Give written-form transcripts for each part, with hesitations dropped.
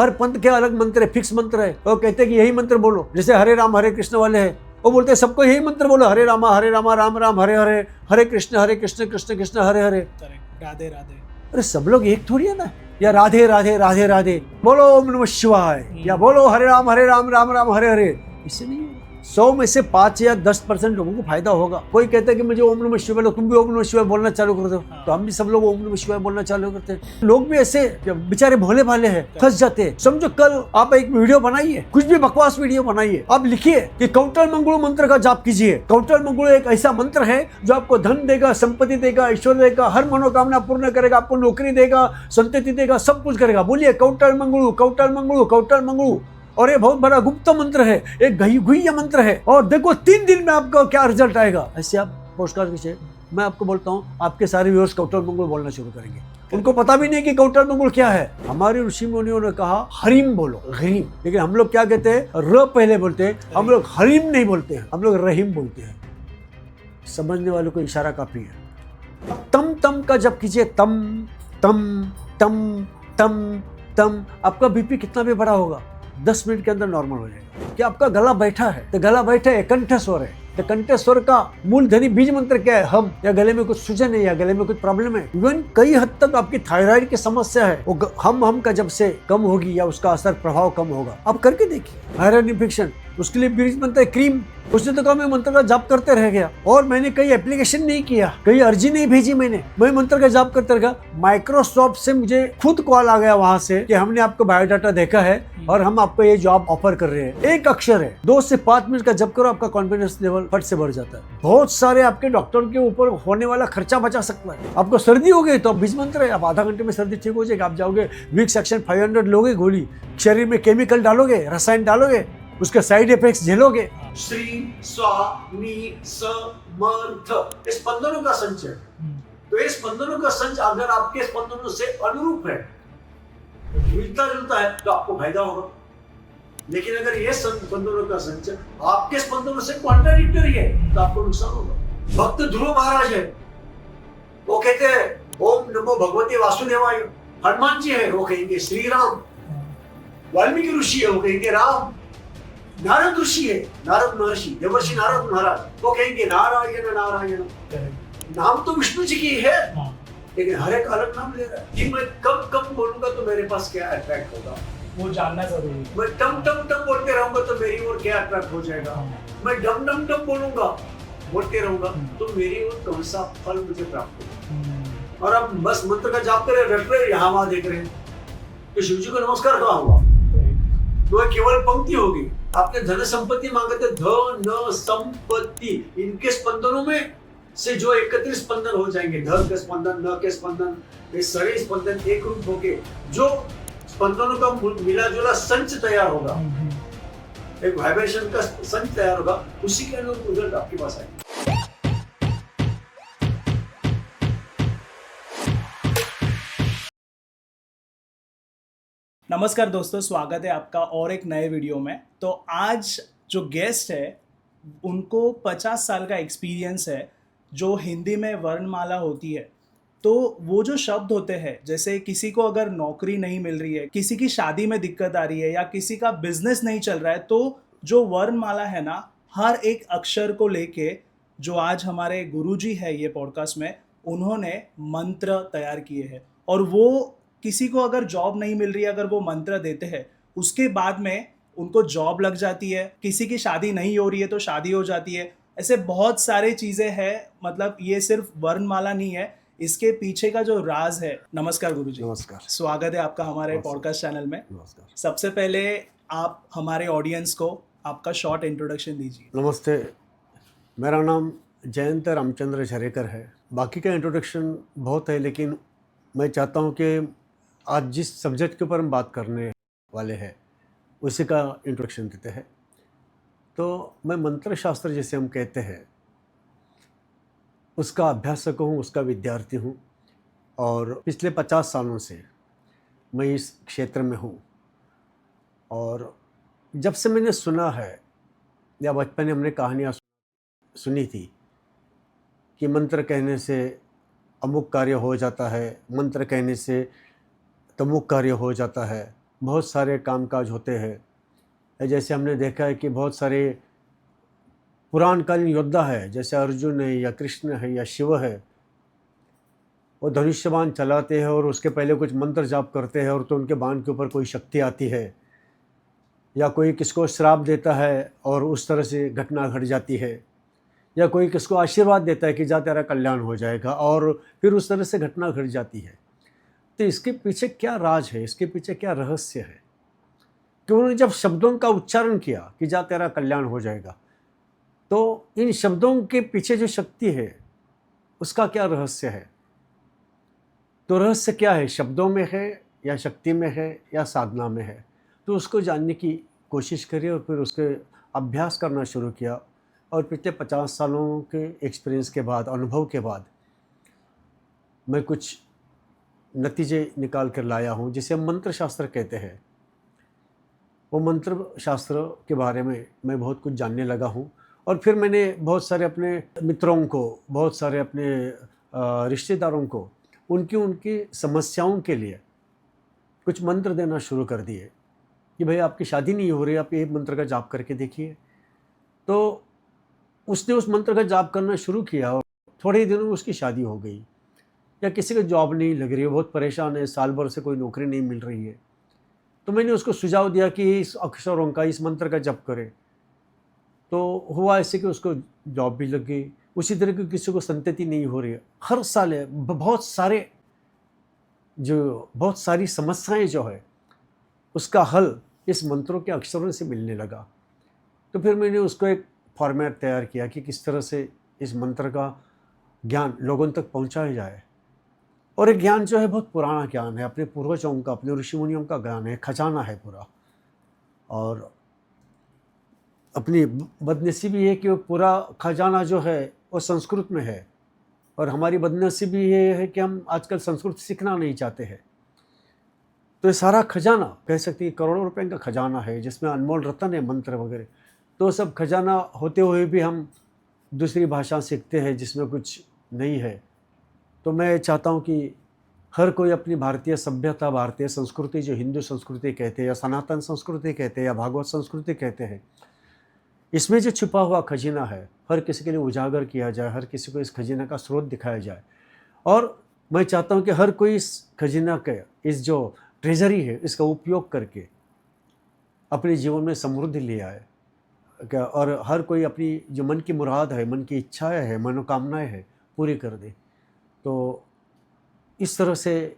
हर पंथ के अलग मंत्र है, फिक्स मंत्र है। वो कहते हैं कि यही मंत्र बोलो, जैसे हरे राम हरे कृष्ण वाले हैं, वो बोलते हैं सबको यही मंत्र बोलो, हरे रामा राम राम हरे हरे, हरे कृष्ण कृष्ण कृष्ण हरे हरे। राधे राधे। अरे सब लोग एक थोड़ी है ना, या राधे राधे राधे राधे, बोलो ओम नमः शिवाय, या बोलो हरे राम राम राम हरे हरे। इससे नहीं होगा। 100 में से 5 या 10% लोगों को फायदा होगा। कोई कहता है कि मुझे ओम नमः शिवाय बोलो, तुम भी ओम नमः शिवाय बोलना चालू कर दो, तो हम भी सब लोग ओम नमः शिवाय बोलना चालू करते हैं। लोग भी ऐसे बेचारे भोले भाले हैं, फंस जाते हैं। समझो कल आप एक वीडियो बनाइए, कुछ भी बकवास वीडियो बनाइए, आप लिखिए कि कौटल मंगलू मंत्र का जाप कीजिए। कौटल मंगलू एक ऐसा मंत्र है जो आपको धन देगा, संपत्ति देगा, ऐश्वर्य देगा, हर मनोकामना पूर्ण करेगा, आपको नौकरी देगा, संतति देगा, सब कुछ करेगा। बोलिए कौटल मंगलू कौटल मंगलू कौटल मंगलू। और ये बहुत बड़ा गुप्त मंत्र है, एक गुह्य मंत्र है, और देखो 3 दिन में आपका क्या रिजल्ट आएगा। ऐसे आप पोस्टकार्ड कीजिए। मैं आपको बोलता हूँ, आपके सारे व्यूअर्स कौटल मंगल बोलना शुरू करेंगे। उनको पता भी नहीं कि कौटल मंगल क्या है। हमारे ऋषि मुनियों ने कहा हरिम बोलो, हरिम, लेकिन हम लोग क्या कहते हैं, र पहले बोलते हैं, हम लोग हरिम नहीं बोलते हैं, हम लोग रहीम बोलते हैं। समझने वालों को इशारा काफी है। तम तम का जप कीजिए, तम तम तम तम तम। आपका बीपी कितना भी बड़ा होगा, 10 मिनट के अंदर नॉर्मल हो जाएगा। कि आपका गला बैठा है, तो गला बैठा है, कंठ स्वर है, तो कंठ स्वर का मूलधनी बीज मंत्र क्या है, हम, या गले में कुछ सूजन है, या गले में कुछ प्रॉब्लम है, इवन कई हद तक आपकी थायराइड की समस्या है, वो हम का जब से कम होगी, या उसका असर प्रभाव कम होगा। आप करके देखिए। आयरन इन्फेक्शन, उसके लिए बीज मंत्र है क्रीम। उसने तो कहा मैं मंत्र का जाप करते रह गया, और मैंने कहीं एप्लीकेशन नहीं किया, कहीं अर्जी नहीं भेजी, मैं मंत्र का जाप करते रह गया। माइक्रोसॉफ्ट से मुझे खुद कॉल आ गया वहां से कि हमने आपका बायोडाटा देखा है और हम आपको ये जॉब ऑफर कर रहे हैं। एक अक्षर है, 2 से 5 मिनट का जप करो, आपका कॉन्फिडेंस लेवल फट से बढ़ जाता है। बहुत सारे आपके डॉक्टर के ऊपर होने वाला खर्चा बचा सकता है। आपको सर्दी हो गई तो बीज मंत्र है, आप आधा घंटे में सर्दी ठीक हो जाएगी। आप जाओगे विक्स एक्शन 500 लोगे गोली, शरीर में केमिकल डालोगे, रसायन डालोगे, उसके साइड इफेक्ट्स झेलोगे। श्री स्वामी समर्थ, ये स्पंदनों का संच है। तो ये स्पंदनों का संच अगर आपके स्पंदनों से अनुरूप है, मिलता जुलता है, तो आपको फायदा होगा। लेकिन अगर ये स्पंदनों का संच आपके स्पंदनों से कॉन्ट्राडिक्टरी है, तो आपको नुकसान होगा। भक्त ध्रुव महाराज है, वो कहते हैं ओम नमो भगवते वासुदेवाय। हनुमान जी है, वो कहेंगे श्री राम। वाल्मीकि ऋषि है, वो कहेंगे राम। नारद ऋषि है, नारद महर्षि, देवर्षि नारद महाराज, वो कहेंगे नारायण नारायण। नाम तो विष्णु जी की है, लेकिन हर एक अलग नाम ले रहा है। कि मैं कब कब बोलूंगा तो मेरे पास क्या अट्रैक्ट होगा, वो जानना जरूरी है। मैं टम टम टम बोलते रहूंगा तो मेरी ओर क्या अट्रैक्ट हो जाएगा। मैं डम डम डम बोलूंगा, बोलते रहूंगा, तो मेरी ओर कौन सा फल मुझे प्राप्त होगा। और अब बस मंत्र का जाप करे, रट रहे, यहाँ वहां देख रहे हैं, तो शिव जी को नमस्कार कहा हुआ, तो केवल पंक्ति होगी। आपने धन संपत्ति मांगे थे, धन संपत्ति, इनके स्पंदनों में से जो 31 स्पंदन हो जाएंगे, ध के स्पंदन, न के स्पंदन, ये सारे स्पंदन एक रूप होके जो स्पंदनों का मिला जुला संच तैयार होगा, एक वाइब्रेशन का संच तैयार होगा, उसी के अनुरूप रिजल्ट आपके पास आएगा। नमस्कार दोस्तों, स्वागत है आपका और एक नए वीडियो में। तो आज जो गेस्ट है उनको 50 साल का एक्सपीरियंस है। जो हिंदी में वर्णमाला होती है, तो वो जो शब्द होते हैं, जैसे किसी को अगर नौकरी नहीं मिल रही है, किसी की शादी में दिक्कत आ रही है, या किसी का बिजनेस नहीं चल रहा है, तो जो वर्णमाला है ना, हर एक अक्षर को लेके जो आज हमारे गुरुजी है ये पॉडकास्ट में, उन्होंने मंत्र तैयार किए हैं। और वो किसी को अगर जॉब नहीं मिल रही है, अगर वो मंत्र देते हैं, उसके बाद में उनको जॉब लग जाती है। किसी की शादी नहीं हो रही है तो शादी हो जाती है। ऐसे बहुत सारे चीज़ें हैं। मतलब ये सिर्फ वर्णमाला नहीं है, इसके पीछे का जो राज है। नमस्कार गुरुजी। नमस्कार, स्वागत है आपका हमारे पॉडकास्ट चैनल में। नमस्कार। सबसे पहले आप हमारे ऑडियंस को आपका शॉर्ट इंट्रोडक्शन दीजिए। नमस्ते, मेरा नाम जयंत रामचंद्र झरेकर है। बाकी का इंट्रोडक्शन बहुत है, लेकिन मैं चाहता हूँ कि आज जिस सब्जेक्ट के ऊपर हम बात करने वाले हैं उसी का इंट्रोडक्शन देते हैं। तो मैं मंत्र शास्त्र जिसे हम कहते हैं उसका अभ्यासक हूँ, उसका विद्यार्थी हूँ, और पिछले 50 सालों से मैं इस क्षेत्र में हूँ। और जब से मैंने सुना है, या बचपन में हमने कहानियाँ सुनी थी कि मंत्र कहने से अमुक कार्य हो जाता है, मंत्र कहने से तमुक कार्य हो जाता है, बहुत सारे कामकाज होते हैं। जैसे हमने देखा है कि बहुत सारे पुराणकालीन योद्धा है, जैसे अर्जुन है या कृष्ण है या शिव है, वो धनुष्य बाण चलाते हैं और उसके पहले कुछ मंत्र जाप करते हैं और तो उनके बाण के ऊपर कोई शक्ति आती है, या कोई किसको श्राप देता है और उस तरह से घटना घट जाती है, या कोई किसको आशीर्वाद देता है कि जा तेरा कल्याण हो जाएगा और फिर उस तरह से घटना घट जाती है। तो इसके पीछे क्या राज है, इसके पीछे क्या रहस्य है कि उन्होंने जब शब्दों का उच्चारण किया कि जा तेरा कल्याण हो जाएगा, तो इन शब्दों के पीछे जो शक्ति है उसका क्या रहस्य है? तो रहस्य क्या है, शब्दों में है या शक्ति में है या साधना में है? तो उसको जानने की कोशिश करी और फिर उसके अभ्यास करना शुरू किया। और पिछले 50 सालों के एक्सपीरियंस के बाद, अनुभव के बाद, मैं कुछ नतीजे निकाल कर लाया हूँ जिसे हम मंत्र शास्त्र कहते हैं। वो मंत्र शास्त्र के बारे में मैं बहुत कुछ जानने लगा हूँ और फिर मैंने बहुत सारे अपने मित्रों को, बहुत सारे अपने रिश्तेदारों को उनकी समस्याओं के लिए कुछ मंत्र देना शुरू कर दिए कि भाई आपकी शादी नहीं हो रही, आप ये मंत्र का जाप करके देखिए। तो उसने उस मंत्र का जाप करना शुरू किया और थोड़े ही दिनों में उसकी शादी हो गई। या किसी को जॉब नहीं लग रही है, बहुत परेशान है, साल भर से कोई नौकरी नहीं मिल रही है, तो मैंने उसको सुझाव दिया कि इस अक्षरों का, इस मंत्र का जप करे। तो हुआ ऐसे कि उसको जॉब भी लग गई। उसी तरह की किसी को संतति नहीं हो रही है, हर साल है, बहुत सारी समस्याएं जो है उसका हल इस मंत्रों के अक्षरों से मिलने लगा। तो फिर मैंने उसको एक फॉर्मेट तैयार किया कि किस तरह से इस मंत्र का ज्ञान लोगों तक पहुंचाया जाए। और ये ज्ञान जो है बहुत पुराना ज्ञान है, अपने पूर्वजों का, अपने ऋषि मुनियों का ज्ञान है, खजाना है पूरा। और अपनी बदनसीबी है कि वो पूरा खजाना जो है वो संस्कृत में है, और हमारी बदनसीबी ये है कि हम आजकल संस्कृत सीखना नहीं चाहते हैं। तो ये सारा खजाना, कह सकते हैं करोड़ों रुपए का खजाना है जिसमें अनमोल रत्न है, मंत्र वगैरह। तो सब खजाना होते हुए भी हम दूसरी भाषा सीखते हैं जिसमें कुछ नहीं है। तो मैं चाहता हूँ कि हर कोई अपनी भारतीय सभ्यता, भारतीय संस्कृति, जो हिंदू संस्कृति कहते हैं या सनातन संस्कृति कहते हैं या भागवत संस्कृति कहते हैं, इसमें जो छुपा हुआ खजीना है हर किसी के लिए उजागर किया जाए, हर किसी को इस खजीना का स्रोत दिखाया जाए। और मैं चाहता हूँ कि हर कोई इस खजीना के, इस जो ट्रेजरी है, इसका उपयोग करके अपने जीवन में समृद्धि ले आए, और हर कोई अपनी जो मन की मुराद है, मन की इच्छाएं है, मनोकामनाएं है, पूरी कर दे। तो इस तरह से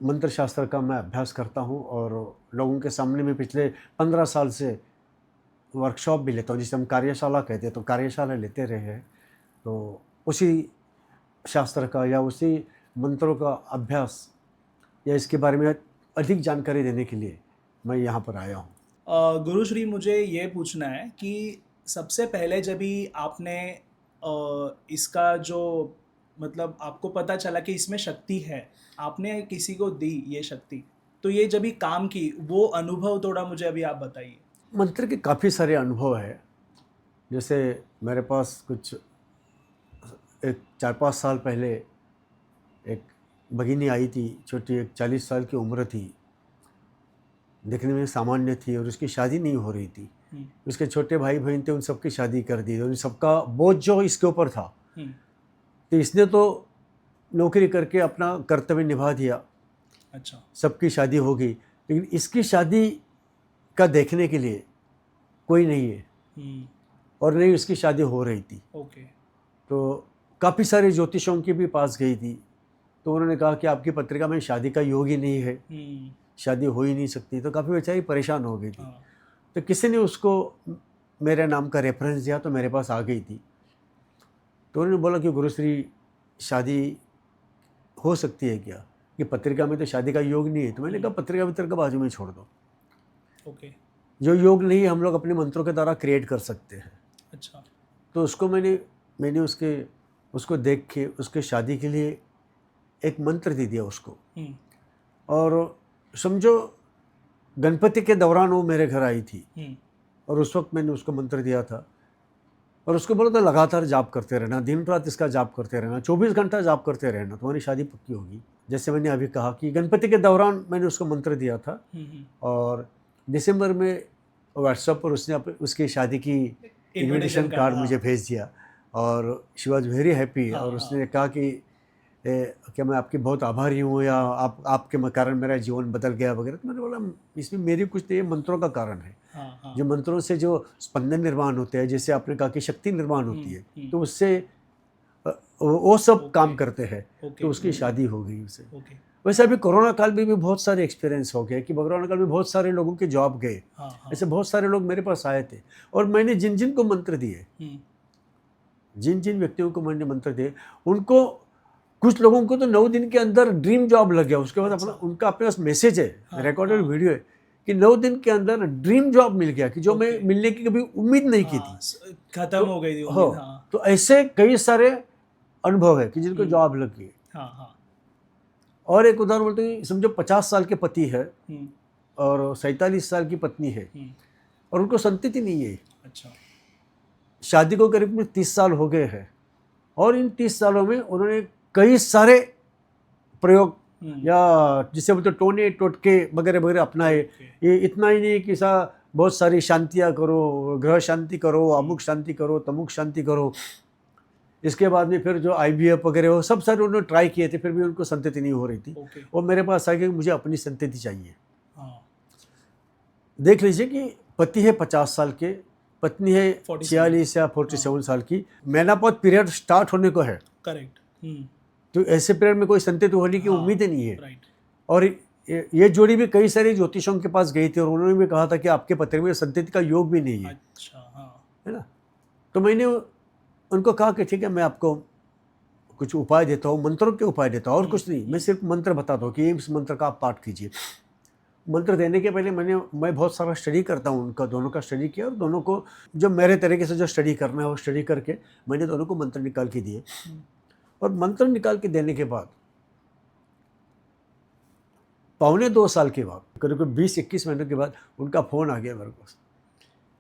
मंत्र शास्त्र का मैं अभ्यास करता हूँ और लोगों के सामने में पिछले 15 साल से वर्कशॉप भी लेता हूँ, जिसे हम कार्यशाला कहते हैं। तो कार्यशाला लेते रहे हैं, तो उसी शास्त्र का या उसी मंत्रों का अभ्यास या इसके बारे में अधिक जानकारी देने के लिए मैं यहाँ पर आया हूँ। गुरुश्री, मुझे ये पूछना है कि सबसे पहले जब भी आपने इसका जो मतलब आपको पता चला कि इसमें शक्ति है, आपने किसी को दी ये शक्ति, तो ये जब भी काम की, वो अनुभव थोड़ा मुझे अभी आप बताइए। मंत्र के काफ़ी सारे अनुभव है। जैसे मेरे पास कुछ एक 4-5 साल पहले एक भगिनी आई थी, छोटी, एक 40 साल की उम्र थी, दिखने में सामान्य थी और उसकी शादी नहीं हो रही थी। उसके छोटे भाई बहन थे, उन सबकी शादी कर दी, उन सबका बोझ जो इसके ऊपर था। तो इसने तो नौकरी करके अपना कर्तव्य निभा दिया, अच्छा, सबकी सबकी शादी हो गई, लेकिन इसकी शादी का देखने के लिए कोई नहीं है और नहीं उसकी शादी हो रही थी। ओके। तो काफ़ी सारे ज्योतिषों के भी पास गई थी, तो उन्होंने कहा कि आपकी पत्रिका में शादी का योग ही नहीं है, शादी हो ही नहीं सकती। तो काफ़ी बेचारी परेशान हो गई थी। तो किसी ने उसको मेरे नाम का रेफरेंस दिया, तो मेरे पास आ गई थी। तो उन्होंने बोला कि गुरुश्री, शादी हो सकती है क्या, कि पत्रिका में तो शादी का योग नहीं है। तो मैंने कहा पत्रिका का बाजू में छोड़ दो, ओके। जो योग नहीं है हम लोग अपने मंत्रों के द्वारा क्रिएट कर सकते हैं। अच्छा। तो उसको मैंने उसको देख के उसके शादी के लिए एक मंत्र दे दिया उसको। और समझो गणपति के दौरान वो मेरे घर आई थी और उस वक्त मैंने उसको मंत्र दिया था और उसको बोला था लगातार जाप करते रहना, दिन रात इसका जाप करते रहना, 24 घंटा जाप करते रहना, तुम्हारी शादी पक्की होगी। जैसे मैंने अभी कहा कि गणपति के दौरान मैंने उसको मंत्र दिया था और दिसंबर में व्हाट्सएप पर उसने उसकी शादी की इनविटेशन कार्ड मुझे भेज दिया और शी वॉज वेरी हैप्पी। और उसने कहा कि क्या मैं आपकी बहुत आभारी हूँ या आपके कारण मेरा जीवन बदल गया वगैरह। तो मैंने बोला इसमें मेरी कुछ नहीं, ये मंत्रों का कारण है। जो मंत्रों से जो स्पंदन निर्माण होते हैं, जैसे आपने कहा कि शक्ति निर्माण होती है, तो उससे वो सब काम करते हैं। तो उसकी शादी हो गई उससे। वैसे अभी कोरोना काल में भी बहुत सारे एक्सपीरियंस हो गए कि कोरोना काल में बहुत सारे लोगों के जॉब गए। ऐसे बहुत सारे लोग मेरे पास आए थे और मैंने जिन जिन को मंत्र दिए, जिन जिन व्यक्तियों को मैंने मंत्र दिए, उनको कुछ लोगों को तो 9 दिन के अंदर ड्रीम जॉब लग गया। उसके बाद अपना उनका अपने पास मैसेज है, रिकॉर्डेड वीडियो है कि 9 दिन के अंदर ड्रीम जॉब मिल गया कि जो मैं मिलने की कभी उम्मीद नहीं की थी, खत्म हो गई थी उम्मीद। तो ऐसे कई सारे अनुभव है कि जिनको जॉब लग गई। और एक उदाहरण बोलते हैं, समझो 50 साल के पति है और 47 साल की पत्नी है और उनको संतति नहीं है। अच्छा। शादी को करीब में 30 साल हो गए हैं और इन 30 सालों में उन्होंने कई सारे प्रयोग या जिसे बोलते टोने टोटके वगैरह वगैरह अपनाए। ये इतना ही नहीं कि बहुत सारी शांतियाँ करो, ग्रह शांति करो, अमुक शांति करो, तमुक शांति करो। इसके बाद में फिर जो IVF वगैरह वो सब सारे उन्होंने ट्राई किए थे, फिर भी उनको संतति नहीं हो रही थी। वो मेरे पास आ गए मुझे अपनी संतति चाहिए। देख लीजिए कि पति है 50 साल के, पत्नी है 46 या 47 साल की, मेनोपॉज पीरियड स्टार्ट होने को है। करेक्ट। तो ऐसे पीरियड में कोई संतति होने की उम्मीद ही नहीं है। और ये जोड़ी भी कई सारे ज्योतिषों के पास गई थी और उन्होंने भी कहा था कि आपके पत्र में संतति का योग भी नहीं है। है ना। तो मैंने उनको कहा कि ठीक है, मैं आपको कुछ उपाय देता हूँ, मंत्रों के उपाय देता हूँ और कुछ नहीं, मैं सिर्फ मंत्र बताता हूँ कि इस मंत्र का आप पाठ कीजिए। मंत्र देने के पहले मैं बहुत सारा स्टडी करता हूँ, उनका दोनों का स्टडी किया और दोनों को जो मेरे तरीके से जो स्टडी करना है वो स्टडी करके मैंने दोनों को मंत्र निकाल के दिए। और मंत्र निकाल के देने के बाद 1.25 साल के बाद, करीब 20-21 महीनों के बाद उनका फ़ोन आ गया मेरे पास।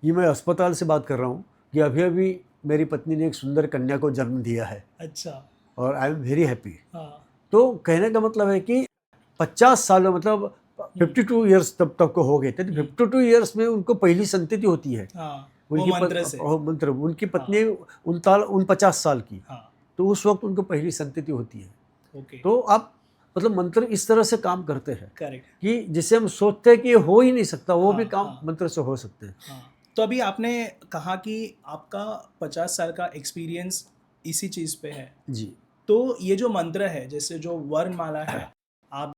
ये मैं अस्पताल से बात कर रहा हूँ कि अभी अभी मेरी पत्नी ने एक सुंदर कन्या को जन्म दिया है। अच्छा। और आई एम वेरी हैप्पी। तो कहने का मतलब है कि 50 सालों मतलब 52 ईयर्स तब तक को हो गए थे। 52 ईयर्स में उनको पहली संतति होती है। उनकी मंत्र उनकी पत्नी 49 साल की, तो उस वक्त उनको पहली संतति होती है। तो आप मतलब मंत्र इस तरह से काम करते हैं कि जिसे हम सोचते हैं कि ये हो ही नहीं सकता, वो भी काम मंत्र से हो सकते हैं। तो अभी आपने कहा कि आपका 50 साल का एक्सपीरियंस इसी चीज़ पे है जी। तो ये जो मंत्र है, जैसे जो वर्णमाला है, आप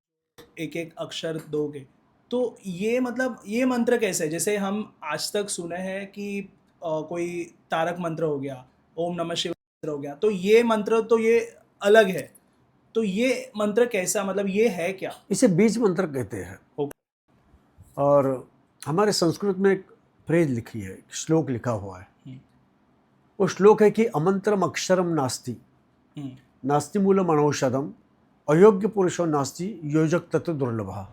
एक एक अक्षर दोगे, तो ये मतलब ये मंत्र कैसे है? जैसे हम आज तक सुने हैं कि कोई तारक मंत्र हो गया, ओम नमः शिवाय मंत्र हो गया, तो ये मंत्र तो ये अलग है। तो ये मंत्र कैसा, मतलब ये है क्या? इसे बीज मंत्र कहते हैं। और हमारे संस्कृत में एक फ्रेज लिखी है, श्लोक लिखा हुआ है। वो श्लोक है कि अमंत्रम अक्षरम नास्ति, नास्ति मूलम अनौषधम, अयोग्य पुरुषो नास्ति, योजक तत्व दुर्लभा।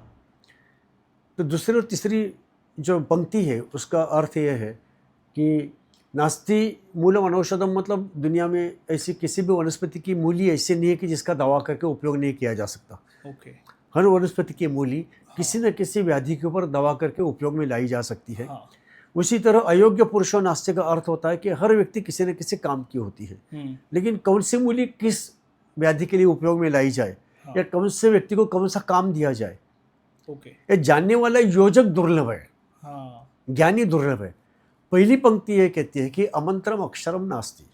तो दूसरी और तीसरी जो पंक्ति है उसका अर्थ यह है कि नास्ति मूलम अनौषधम मतलब दुनिया में ऐसी किसी भी वनस्पति की मूली ऐसी नहीं है कि जिसका दवा करके उपयोग नहीं किया जा सकता। हर वनस्पति की मूली किसी न किसी व्याधि के ऊपर दवा करके उपयोग में लाई जा सकती है। उसी तरह अयोग्य पुरुषो नास्ति का अर्थ होता है कि हर व्यक्ति किसी न किसी काम की होती है, लेकिन कौन सी मूली किस व्याधि के लिए उपयोग में लाई जाए या कौन से व्यक्ति को कौन सा काम दिया जाए, ये जानने वाला योजक दुर्लभ है, ज्ञानी दुर्लभ है। पहली पंक्ति ये कहती है कि अमंत्रम अक्षरम नास्ति,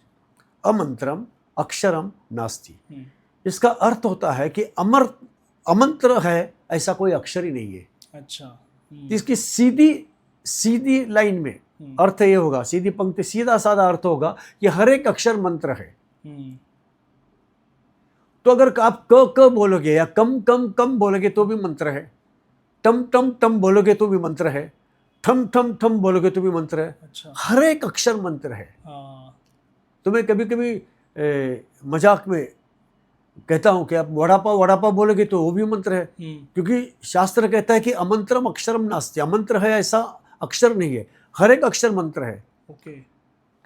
अमंत्रम अक्षरम नास्ति। इसका अर्थ होता है कि अमंत्र है ऐसा कोई अक्षर ही नहीं है। अच्छा। इसकी सीधी लाइन में अर्थ ये होगा, सीधी पंक्ति सीधा साधा अर्थ होगा कि हर एक अक्षर मंत्र है। तो अगर आप क बोलोगे या कम कम कम बोलोगे तो भी मंत्र है, टम टम टम बोलोगे तो भी मंत्र है, ठम ठम ठम बोलोगे तो भी मंत्र है। अच्छा। हर एक अक्षर मंत्र है। तो मैं कभी कभी मजाक में कहता हूं कि आप वड़ा पाव बोलोगे तो वो भी मंत्र है, क्योंकि शास्त्र कहता है कि अमंत्रम अक्षरम नास्ति, अमंत्र है ऐसा अक्षर नहीं है, हर एक अक्षर मंत्र है।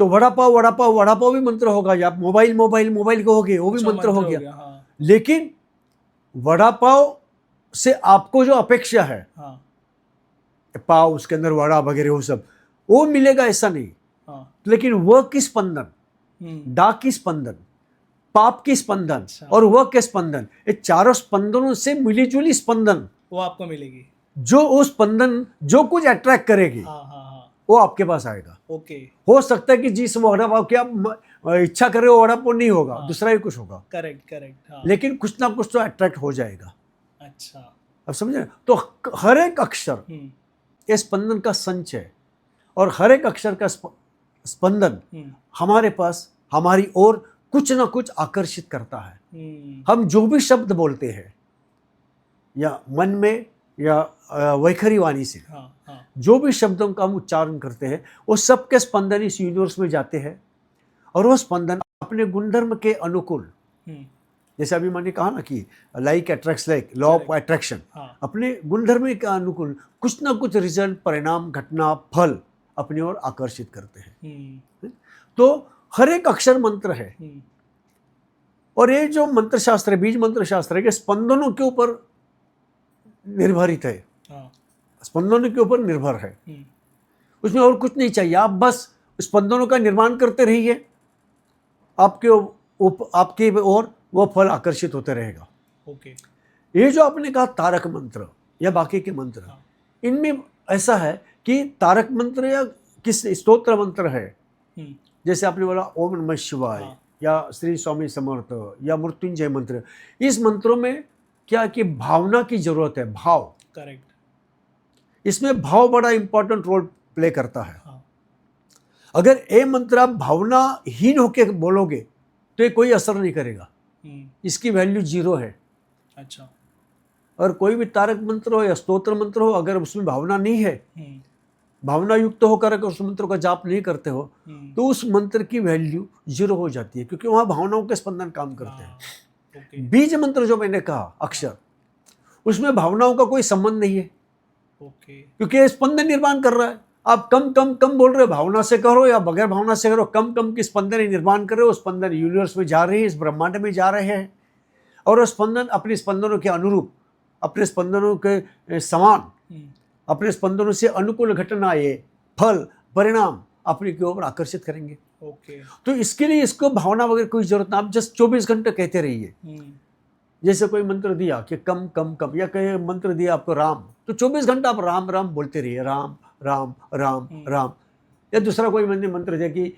तो वड़ा पाव भी मंत्र होगा, या मोबाइल कहोगे वो भी अच्छा, मंत्र हो गया। हाँ लेकिन वड़ा पाव से आपको जो अपेक्षा है, हाँ पाव उसके अंदर वड़ा वगैरह वो सब वो मिलेगा ऐसा नहीं। हाँ। लेकिन वह की स्पंदन, डा की स्पंदन, पाप की स्पंदन अच्छा। और वह के स्पंदन, ये चारों स्पंदनों से मिली जुली स्पंदन, वो आपको मिलेगी। जो वो स्पंदन जो कुछ अट्रैक्ट करेगी हाँ हाँ हाँ। वो आपके पास आएगा। ओके। हो सकता है कि जिस वड़ा पाव की आप इच्छा कर रहे हो वड़ा पाव नहीं होगा, हाँ। दूसरा ही कुछ होगा, करेक्ट करेक्ट। हाँ। लेकिन कुछ ना कुछ तो अट्रैक्ट हो जाएगा। अच्छा। अब समझे? तो हर एक अक्षर ये स्पंदन का संच है, और हर एक अक्षर का स्पंदन हमारे पास हमारी ओर कुछ ना कुछ आकर्षित करता है। हम जो भी शब्द बोलते हैं या मन में या वैखरी वाणी से, हाँ हाँ। जो भी शब्दों का हम उच्चारण करते हैं वो सबके स्पंदन इस यूनिवर्स में जाते हैं, और वो स्पंदन अपने गुणधर्म के अनुकूल, जैसे अभी मैंने कहा ना कि like attracts like, law of attraction, अपने गुणधर्म के अनुकूल कुछ ना कुछ रिजल्ट, परिणाम, घटना, फल अपनी ओर आकर्षित करते हैं। तो हर एक अक्षर मंत्र है, और ये जो मंत्र शास्त्र है, बीज मंत्र शास्त्र है, कि स्पंदनों के ऊपर निर्भरित है, स्पंदनों के ऊपर निर्भर है, उसमें और कुछ नहीं चाहिए। आप बस स्पंदनों का निर्माण करते रहिए, आपके ओर वो फल आकर्षित होते रहेगा। ओके। ये जो आपने कहा तारक मंत्र या बाकी के मंत्र, इनमें ऐसा है कि तारक मंत्र या किस स्तोत्र मंत्र है, जैसे आपने बोला ओम नमः शिवाय या श्री स्वामी समर्थ या मृत्युंजय मंत्र, इस मंत्रों में क्या कि भावना की जरूरत है, भाव। करेक्ट। इसमें भाव बड़ा इंपॉर्टेंट रोल प्ले करता है। अगर ये मंत्र आप भावनाहीन होकर बोलोगे तो ये कोई असर नहीं करेगा, इसकी वैल्यू 0 है। अच्छा। और कोई भी तारक मंत्र हो या स्तोत्र मंत्र हो, अगर उसमें भावना नहीं है, भावना युक्त होकर अगर उस मंत्र का जाप नहीं करते हो, तो उस मंत्र की वैल्यू 0 हो जाती है, क्योंकि वहां भावनाओं के स्पंदन काम करते हैं। बीज मंत्र जो मैंने कहा अक्षर, उसमें भावनाओं का कोई संबंध नहीं है, क्योंकि ये स्पंदन निर्माण कर रहा है। आप कम कम कम बोल रहे हो, भावना से करो या बगैर भावना से करो, कम कम की स्पंदन निर्माण कर रहे हो, स्पंदन यूनिवर्स में जा रहे हैं, इस ब्रह्मांड में जा रहे हैं, और वो स्पंदन अपने स्पंदनों के अनुरूप, अपने स्पंदनों के समान, अपने स्पंदनों से अनुकूल घटनाएं, फल, परिणाम अपने की ओर आकर्षित करेंगे। तो इसके लिए इसको भावना वगैरह कोई जरूरत नहीं, आप जस्ट 24 घंटे कहते रहिए। जैसे कोई मंत्र दिया कि कम कम कम, या कोई मंत्र दिया आपको राम, तो 24 घंटा आप राम राम बोलते रहिए, राम राम राम राम। या दूसरा कोई मैंने मंत्र दिया कि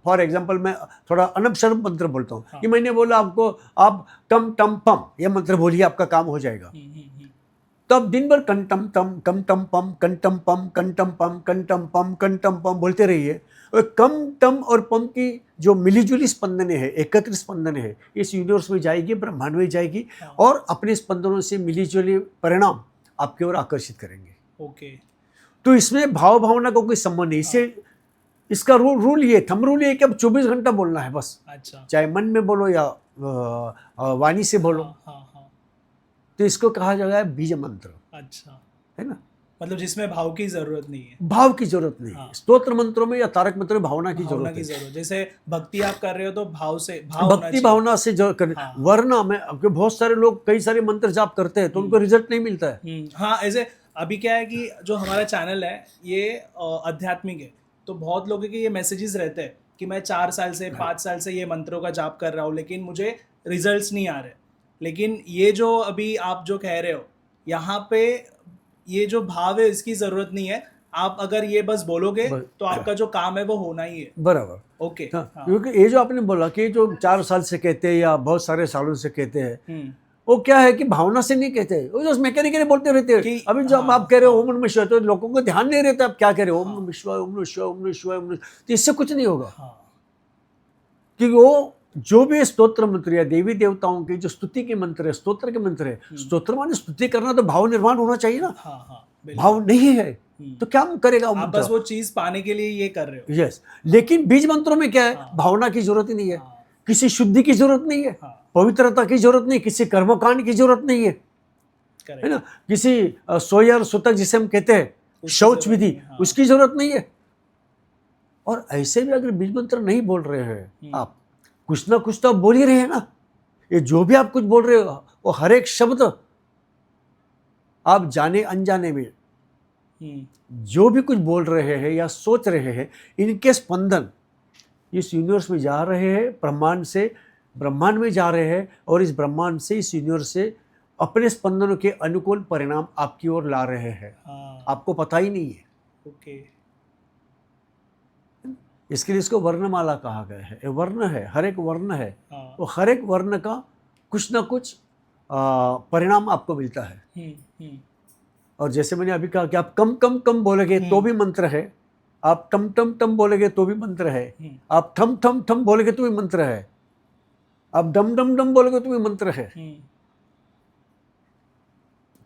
फॉर एग्जांपल मैं थोड़ा अनपशर मंत्र बोलता हूँ, कि मैंने बोला आपको आप कम टम पम ये मंत्र बोलिए, आपका काम हो जाएगा। तो आप दिन भर कंटम तम कम टम पम कंटम पम कंटम पम कंटम पम कंटम पम बोलते रहिए। और कम टम और पम की जो मिलीजुली स्पंदनें हैं, एकत्रित स्पंदनें हैं, इस यूनिवर्स में जाएगी, ब्रह्मांड में जाएगी, और अपने स्पंदनों से मिलीजुली परिणाम आपकी ओर आकर्षित करेंगे। तो इसमें भाव भावना का कोई संबंध नहीं। इसे इसका रूल ये, थंब रूल ये कि अब 24 घंटा बोलना है बस। अच्छा। चाहे मन में बोलो या वाणी से बोलो। तो इसको कहा जाएगा बीज मंत्र। अच्छा, है ना, मतलब जिसमें भाव की जरूरत नहीं है, भाव की जरूरत नहीं है। स्तोत्र मंत्रों में या तारक मंत्रों में भावना की जरूरत है। जैसे भक्ति आप कर रहे हो तो भाव से, भक्ति भावना से जो करना। वरना में आपके बहुत सारे लोग कई सारे मंत्र जाप करते हैं तो उनको रिजल्ट नहीं मिलता है। हाँ, ऐसे अभी क्या है कि जो हमारा चैनल है ये आध्यात्मिक है, तो बहुत लोगों के ये मैसेजेस रहते हैं कि मैं 4 साल से 5 साल से ये मंत्रों का जाप कर रहा हूँ, लेकिन मुझे रिजल्ट्स नहीं आ रहे। लेकिन ये जो अभी आप जो कह रहे हो, यहाँ पे ये जो भाव है इसकी जरूरत नहीं है। आप अगर ये बस बोलोगे तो आपका जो काम है वो होना ही है। बराबर। ओके। क्योंकि ये जो आपने बोला कि जो 4 साल से कहते हैं या बहुत सारे सालों से कहते हैं, वो क्या है कि भावना से नहीं कहते, वो जो मैकेनिकली बोलते रहते हैं। अभी जब आप कह रहे हो ओम नमः शिवाय, तो लोगों को ध्यान नहीं रहता आप क्या कह रहे हो, ओम नमः शिवाय ओम नमः शिवाय ओम नमः शिवाय ओम नमः, तो इससे कुछ नहीं होगा। क्योंकि वो जो भी स्तोत्र मंत्र या देवी देवताओं के जो स्तुति के मंत्र है, स्तोत्र के मंत्र है, स्तोत्र माने स्तुति करना, तो भाव निर्माण होना चाहिए ना। भाव नहीं है तो क्या करेगा वो? बस वो चीज पाने के लिए ये कर रहे हो। यस। लेकिन बीज मंत्रों में क्या है, भावना की जरूरत ही नहीं है, किसी शुद्धि की जरूरत नहीं है, पवित्रता की जरूरत नहीं, किसी कर्मकांड की जरूरत नहीं है ना, किसी सोयर सुतक जिसे हम कहते हैं शौच विधि, उसकी जरूरत नहीं है। और ऐसे भी अगर बीज मंत्र नहीं बोल रहे हैं आप, कुछ ना कुछ तो आप बोल ही रहे हैं ना। ये जो भी आप कुछ बोल रहे हो वो हर एक शब्द आप जाने अनजाने में जो भी कुछ बोल रहे हैं या सोच रहे हैं, इनके स्पंदन इस यूनिवर्स में जा रहे हैं, ब्रह्मांड से ब्रह्मांड में जा रहे हैं, और इस ब्रह्मांड से इस यूनिवर्स से अपने स्पंदनों के अनुकूल परिणाम आपकी ओर ला रहे हैं। आपको पता ही नहीं है। ओके। इसके लिए इसको वर्णमाला कहा गया है। ये वर्ण है, हर एक वर्ण है, वो हर एक वर्ण का कुछ ना कुछ परिणाम आपको मिलता है। और जैसे मैंने अभी कहा कि आप कम कम कम बोलेंगे तो भी मंत्र है, आप टम टम टम बोलेंगे तो भी मंत्र है, आप ठम ठम ठम बोलेंगे तो भी मंत्र है, आप डम डम डम बोलेंगे तो भी मंत्र है।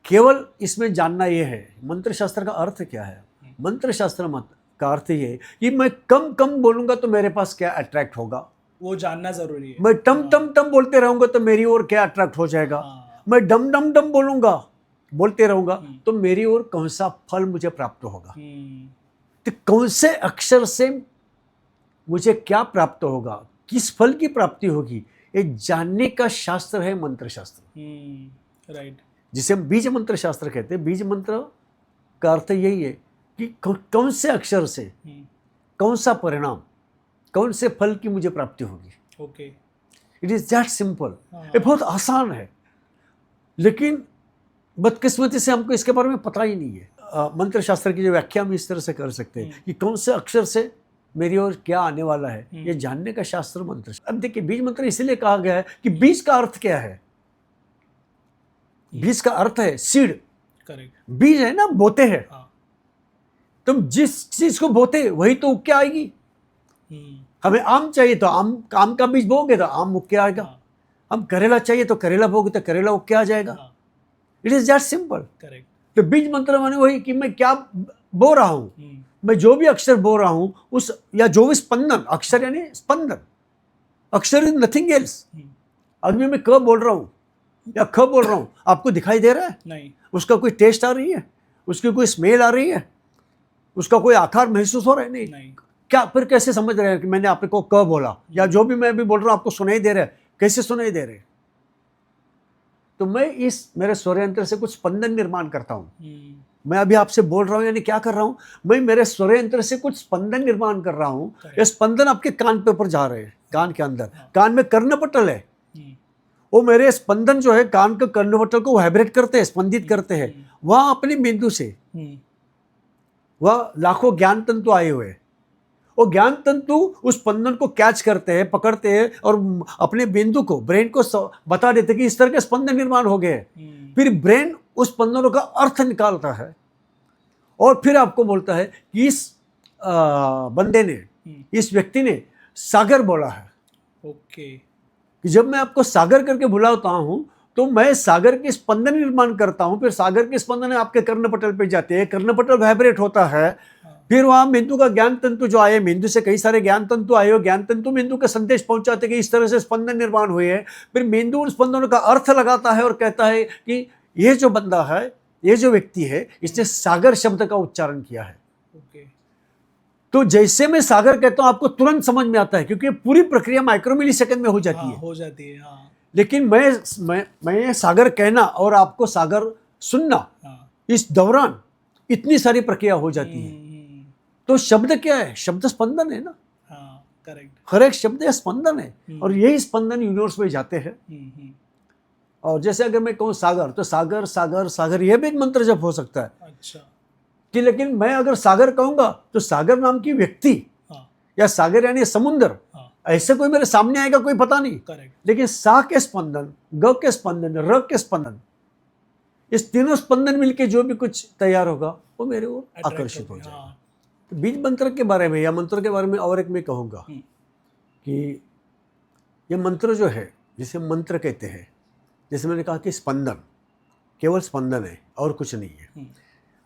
केवल इसमें जानना ये है मंत्र शास्त्र का अर्थ क्या है। मंत्र शास्त्र मत का अर्थ ये है कि मैं कम कम बोलूंगा तो मेरे पास क्या अट्रैक्ट होगा, वो जानना जरूरी है। मैं टम टम टम बोलते रहूंगा तो मेरी ओर क्या अट्रैक्ट हो जाएगा, मैं डम डम डम बोलूंगा बोलते रहूंगा तो मेरी ओर कौन सा फल मुझे प्राप्त होगा, तो कौन से अक्षर से मुझे क्या प्राप्त होगा, किस फल की प्राप्ति होगी, ये जानने का शास्त्र है मंत्र शास्त्र। राइट। जिसे हम बीज मंत्र शास्त्र कहते हैं। बीज मंत्र का अर्थ यही है कि कौन से अक्षर से कौन सा परिणाम, कौन से फल की मुझे प्राप्ति होगी। Okay. It is that simple. ये बहुत आसान है, लेकिन बदकिस्मती से हमको इसके बारे में पता ही नहीं है। मंत्र शास्त्र की जो व्याख्या हम इस तरह से कर सकते हैं कि कौन से अक्षर से मेरी ओर क्या आने वाला है, ये जानने का शास्त्र मंत्र। अब देखिए, बीज मंत्र इसलिए कहा गया है कि बीज का अर्थ क्या है। बीज का अर्थ है सीड। करेक्ट। बीज है ना, बोते हैं। तुम जिस चीज को बोते वही तो उग के आएगी। हमें आम चाहिए तो आम का बीज बोगे तो आम उग के आएगा। हम करेला चाहिए तो करेला बोगे तो करेला उग के आ जाएगा। It is that simple. Correct. तो बीज मंत्र माने वही कि मैं क्या बो रहा हूं, मैं जो भी अक्षर बोल रहा हूं उस, या जो भी स्पंदन, अक्षर यानी स्पंदन, अक्षर इज नथिंग एल्स। अभी मैं क बोल रहा हूं या ख बोल रहा हूं, आपको दिखाई दे रहा है? नहीं। उसका कोई टेस्ट आ रही है, उसकी कोई स्मेल आ रही है, उसका कोई आकार महसूस हो रहा है? नहीं। क्या फिर कैसे समझ रहे हैं कि मैंने आपको क बोला, या जो भी मैं अभी बोल रहा हूं आपको सुनाई दे रहा है? कैसे सुनाई दे रहे? तो मैं इस मेरे स्वर यंत्र से कुछ स्पंदन निर्माण करता हूं। मैं अभी आपसे बोल रहा हूं, यानी क्या कर रहा हूं, मैं मेरे स्वर यंत्र से कुछ स्पंदन निर्माण कर रहा हूं। ये स्पंदन आपके कान पे ऊपर जा रहे हैं, कान के अंदर। कान में कर्णपटल है, वो मेरे स्पंदन जो है कान के कर्णपटल को वाइब्रेट करते हैं, स्पंदित करते हैं। वहां अपने बिंदु से वह लाखों ज्ञान तंतु आए हुए, वो ज्ञान तंतु उस स्पंदन को कैच करते हैं, पकड़ते हैं, और अपने बिंदु को, ब्रेन को बता देते कि इस तरह के स्पंदन निर्माण हो गए। फिर ब्रेन उस स्पंदनों का अर्थ निकालता है और फिर आपको बोलता है कि इस बंदे ने, इस व्यक्ति ने सागर बोला है। ओके। कि जब मैं आपको सागर करके बुलाता हूं तो मैं सागर के स्पंदन निर्माण करता हूं। फिर सागर के स्पंदन आपके कर्णपटल पे जाते हैं, कर्णपटल वाइब्रेट होता है। फिर वहां बिंदु का ज्ञान तंतु जो आए, बिंदु से कई सारे ज्ञान तंतु आए हो, ज्ञान तंतु बिंदु का संदेश पहुंचाते कि इस तरह से स्पंदन निर्माण हुए हैं। फिर बिंदु उन स्पंदनों का अर्थ लगाता है और कहता है कि ये जो बंदा है, ये जो व्यक्ति है, इसने सागर शब्द का उच्चारण किया है। तो जैसे मैं सागर कहता हूं आपको तुरंत समझ में आता है, क्योंकि पूरी प्रक्रिया माइक्रो मिली सेकंड में हो जाती है। लेकिन मैं सागर कहना और आपको सागर सुनना, इस दौरान इतनी सारी प्रक्रिया हो जाती है। तो शब्द क्या है? शब्द स्पंदन है ना। करेक्ट। हर एक शब्द या स्पंदन है, और यही स्पंदन यूनिवर्स में जाते हैं। और जैसे अगर मैं कहूँ सागर, तो सागर सागर सागर, यह भी एक मंत्र जप हो सकता है। अच्छा। कि लेकिन मैं अगर सागर कहूंगा तो सागर नाम की व्यक्ति या सागर यानी समुद्र, ऐसे कोई मेरे सामने आएगा कोई पता नहीं। करेक्ट। लेकिन सा के स्पंदन, ग के स्पंदन, र के स्पंदन, इस तीनों स्पंदन मिलके जो भी कुछ तैयार होगा वो मेरे ओर आकर्षित हो जाएगा। तो बीज मंत्र के बारे में या मंत्र के बारे में और एक मैं कहूँगा कि ये मंत्र जो है, जिसे मंत्र कहते हैं, जैसे मैंने कहा कि स्पंदन, केवल स्पंदन है और कुछ नहीं है।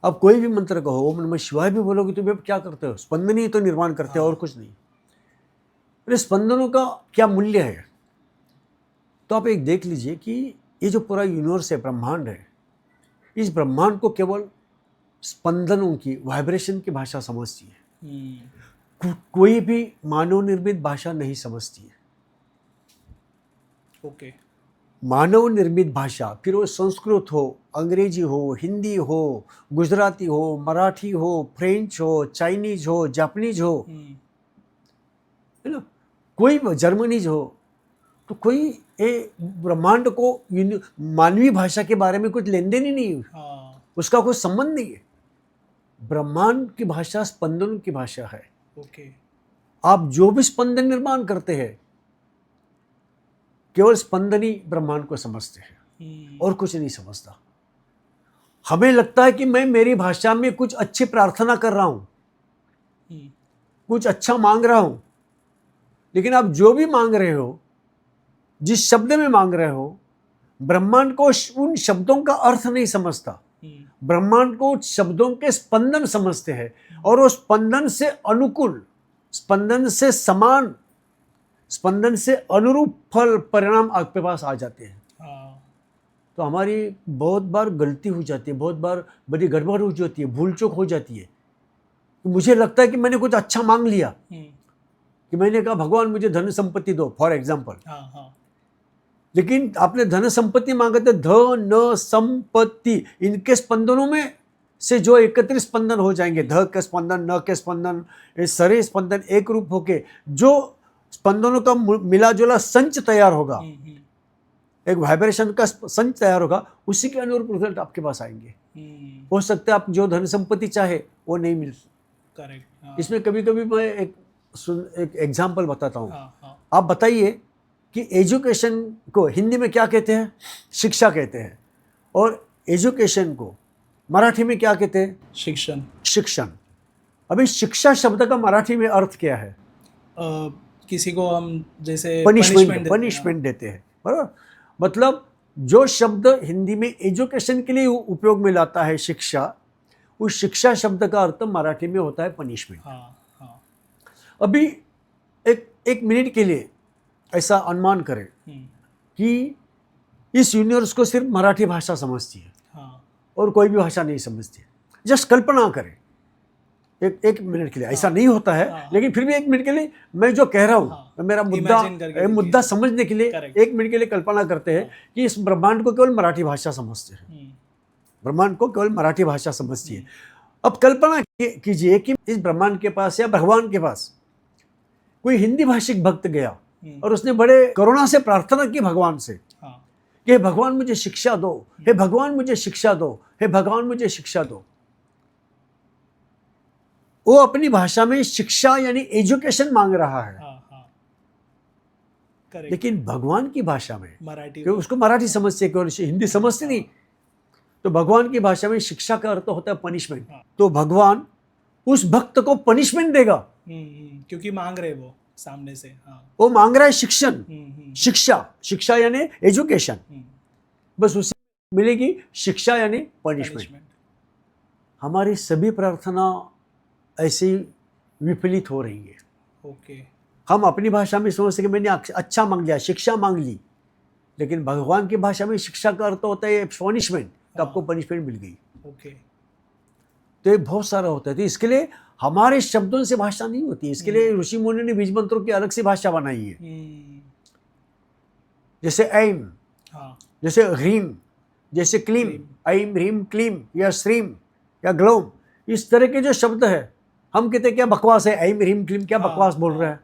अब कोई भी मंत्र कहो, ओम नमः शिवाय भी बोलोगे तो भी क्या करते हो? स्पंदन ही तो निर्माण करते हो और कुछ नहीं। अरे स्पंदनों का क्या मूल्य है? तो आप एक देख लीजिए कि ये जो पूरा यूनिवर्स है, ब्रह्मांड है, इस ब्रह्मांड को केवल स्पंदनों की, वाइब्रेशन की भाषा समझती है। कोई भी मानव निर्मित भाषा नहीं समझती है। ओके। मानव निर्मित भाषा, फिर वो संस्कृत हो, अंग्रेजी हो, हिंदी हो, गुजराती हो, मराठी हो, फ्रेंच हो, चाइनीज हो, जापानीज हो, है ना, कोई जर्मनीज हो, तो कोई ब्रह्मांड को मानवीय भाषा के बारे में कुछ लेन देन ही नहीं है। हाँ। उसका कोई संबंध नहीं है। ब्रह्मांड की भाषा स्पंदन की भाषा है। ओके। आप जो भी स्पंदन निर्माण करते हैं, केवल स्पंदन ही ब्रह्मांड को समझते हैं और कुछ नहीं समझता। हमें लगता है कि मैं मेरी भाषा में कुछ अच्छी प्रार्थना कर रहा हूं, कुछ अच्छा मांग रहा हूं, लेकिन आप जो भी मांग रहे हो, जिस शब्द में मांग रहे हो, ब्रह्मांड को उन शब्दों का अर्थ नहीं समझता। ब्रह्मांड को शब्दों के स्पंदन समझते हैं और वो स्पंदन से अनुकूल, स्पंदन से समान, स्पंदन से अनुरूप फल परिणाम आपके पास आ जाते हैं। तो हमारी बहुत बार गलती हो जाती है, बहुत बार बड़ी गड़बड़ हो जाती है, भूल चूक हो जाती है। तो मुझे लगता है कि मैंने कुछ अच्छा मांग लिया, कि मैंने कहा भगवान मुझे धन संपत्ति दो, फॉर एग्जाम्पल। लेकिन आपने धन संपत्ति मांगा तो धन संपत्ति, इनके स्पंदनों में से जो एकत्रित स्पंदन हो जाएंगे, ध के स्पंदन, न के स्पंदन, ये सारे स्पंदन एक रूप होके जो स्पंदनों का मिला जुला संच तैयार होगा, एक वाइब्रेशन का संच तैयार होगा, उसी के अनुरूप रिजल्ट आपके पास आएंगे। हो सकता है आप जो धन संपत्ति चाहे वो नहीं मिल। करेक्ट। इसमें कभी कभी मैं एक एग्जाम्पल बताता हूँ। आप बताइए कि एजुकेशन को हिंदी में क्या कहते हैं? शिक्षा कहते हैं। और एजुकेशन को मराठी में क्या कहते हैं? शिक्षण। शिक्षण। अभी शिक्षा शब्द का मराठी में अर्थ क्या है? किसी को हम जैसे पनिशमेंट देते हैं, बराबर। मतलब जो शब्द हिंदी में एजुकेशन के लिए उपयोग में लाता है शिक्षा, उस शिक्षा शब्द का अर्थ मराठी में होता है पनिशमेंट। अभी एक मिनट के लिए ऐसा अनुमान करें कि इस यूनिवर्स को सिर्फ मराठी भाषा समझती है और कोई भी भाषा नहीं समझती है। जस्ट कल्पना करें एक मिनट के लिए, ऐसा नहीं होता है, लेकिन फिर भी एक मिनट के लिए मैं जो कह रहा हूँ, मेरा मुद्दा समझने के लिए एक मिनट के लिए कल्पना करते हैं कि इस ब्रह्मांड को केवल मराठी भाषा समझते हैं, ब्रह्मांड को केवल मराठी भाषा समझती है। अब कल्पना कीजिए कि इस ब्रह्मांड के पास या भगवान के पास कोई हिंदी भाषिक भक्त गया और उसने बड़े करुणा से प्रार्थना की भगवान से कि हे भगवान मुझे शिक्षा दो, हे भगवान मुझे शिक्षा दो, हे भगवान मुझे शिक्षा दो। वो अपनी भाषा में शिक्षा यानी एजुकेशन मांग रहा है, लेकिन भगवान की भाषा में मराठी, उसको मराठी समझते केवल हिंदी समझते नहीं, तो भगवान की भाषा में शिक्षा का अर्थ होता है पनिशमेंट। तो भगवान उस भक्त को पनिशमेंट देगा क्योंकि मांग रहे वो सामने से। वो मांग रहा है शिक्षण, शिक्षा यानी एजुकेशन, बस उसे मिलेगी शिक्षा यानी पनिशमेंट। हमारी सभी प्रार्थना ऐसे ही विफलित हो रही है। ओके। हम अपनी भाषा में सोचते कि मैंने अच्छा मांग लिया, शिक्षा मांग ली, लेकिन भगवान की भाषा में शिक्षा का अर्थ होता है पनिशमेंट, तो आपको पनिशमेंट मिल गई। ओके। तो ये बहुत सारा होता है। तो इसके लिए हमारे शब्दों से भाषा नहीं होती, इसके लिए ऋषि मुनि ने बीज मंत्रों की अलग से भाषा बनाई है। जैसे ऐम, जैसे ह्रीम, जैसे क्लीम, ऐम ह्रीम क्लीम या श्रीम या ग्लोम, इस तरह के जो शब्द है, हम कहते हैं क्या बकवास है, ऐम ह्रीम क्लीम क्या बकवास बोल रहा है,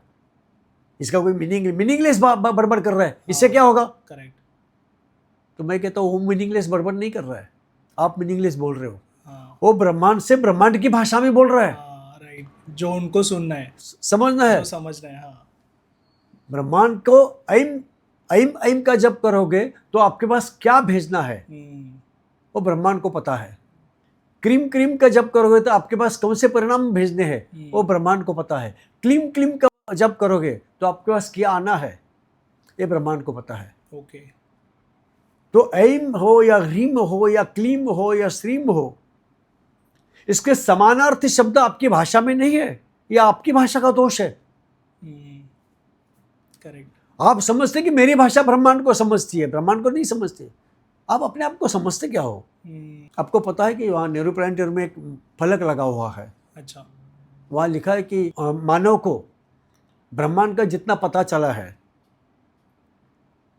इसका कोई मीनिंगलेस बड़बड़ कर रहा है, इससे क्या होगा? करेक्ट। तो मैं कहता हूँ वो मीनिंगलेस बड़बड़ नहीं कर रहा है, आप मीनिंगलेस बोल रहे हो। वो ब्रह्मांड से ब्रह्मांड की भाषा में बोल रहा है। राइट, जो उनको सुनना है, समझना है, समझना है। ब्रह्मांड को ऐम ऐम ऐम का जप करोगे तो आपके पास क्या भेजना है वो ब्रह्मांड को पता है। क्रीम क्रीम का जप करोगे तो आपके पास कौन से परिणाम भेजने हैं वो ब्रह्मांड को पता है। क्लीम क्लीम का जप करोगे तो आपके पास क्या आना है ये ब्रह्मांड को पता है। ओके। तो ऐम हो या ह्रीम हो या क्लीम हो या श्रीम हो, इसके समानार्थी शब्द आपकी भाषा में नहीं है, या आपकी भाषा का दोष है। करेक्ट। आप समझते कि मेरी भाषा ब्रह्मांड को समझती है, ब्रह्मांड को नहीं समझते। आप अपने आप को समझते क्या हो? आपको पता है कि वहाँ नेहरू प्लानेटोरियम में एक फलक लगा हुआ है। अच्छा। वहाँ लिखा है कि मानव को ब्रह्मांड का जितना पता चला है,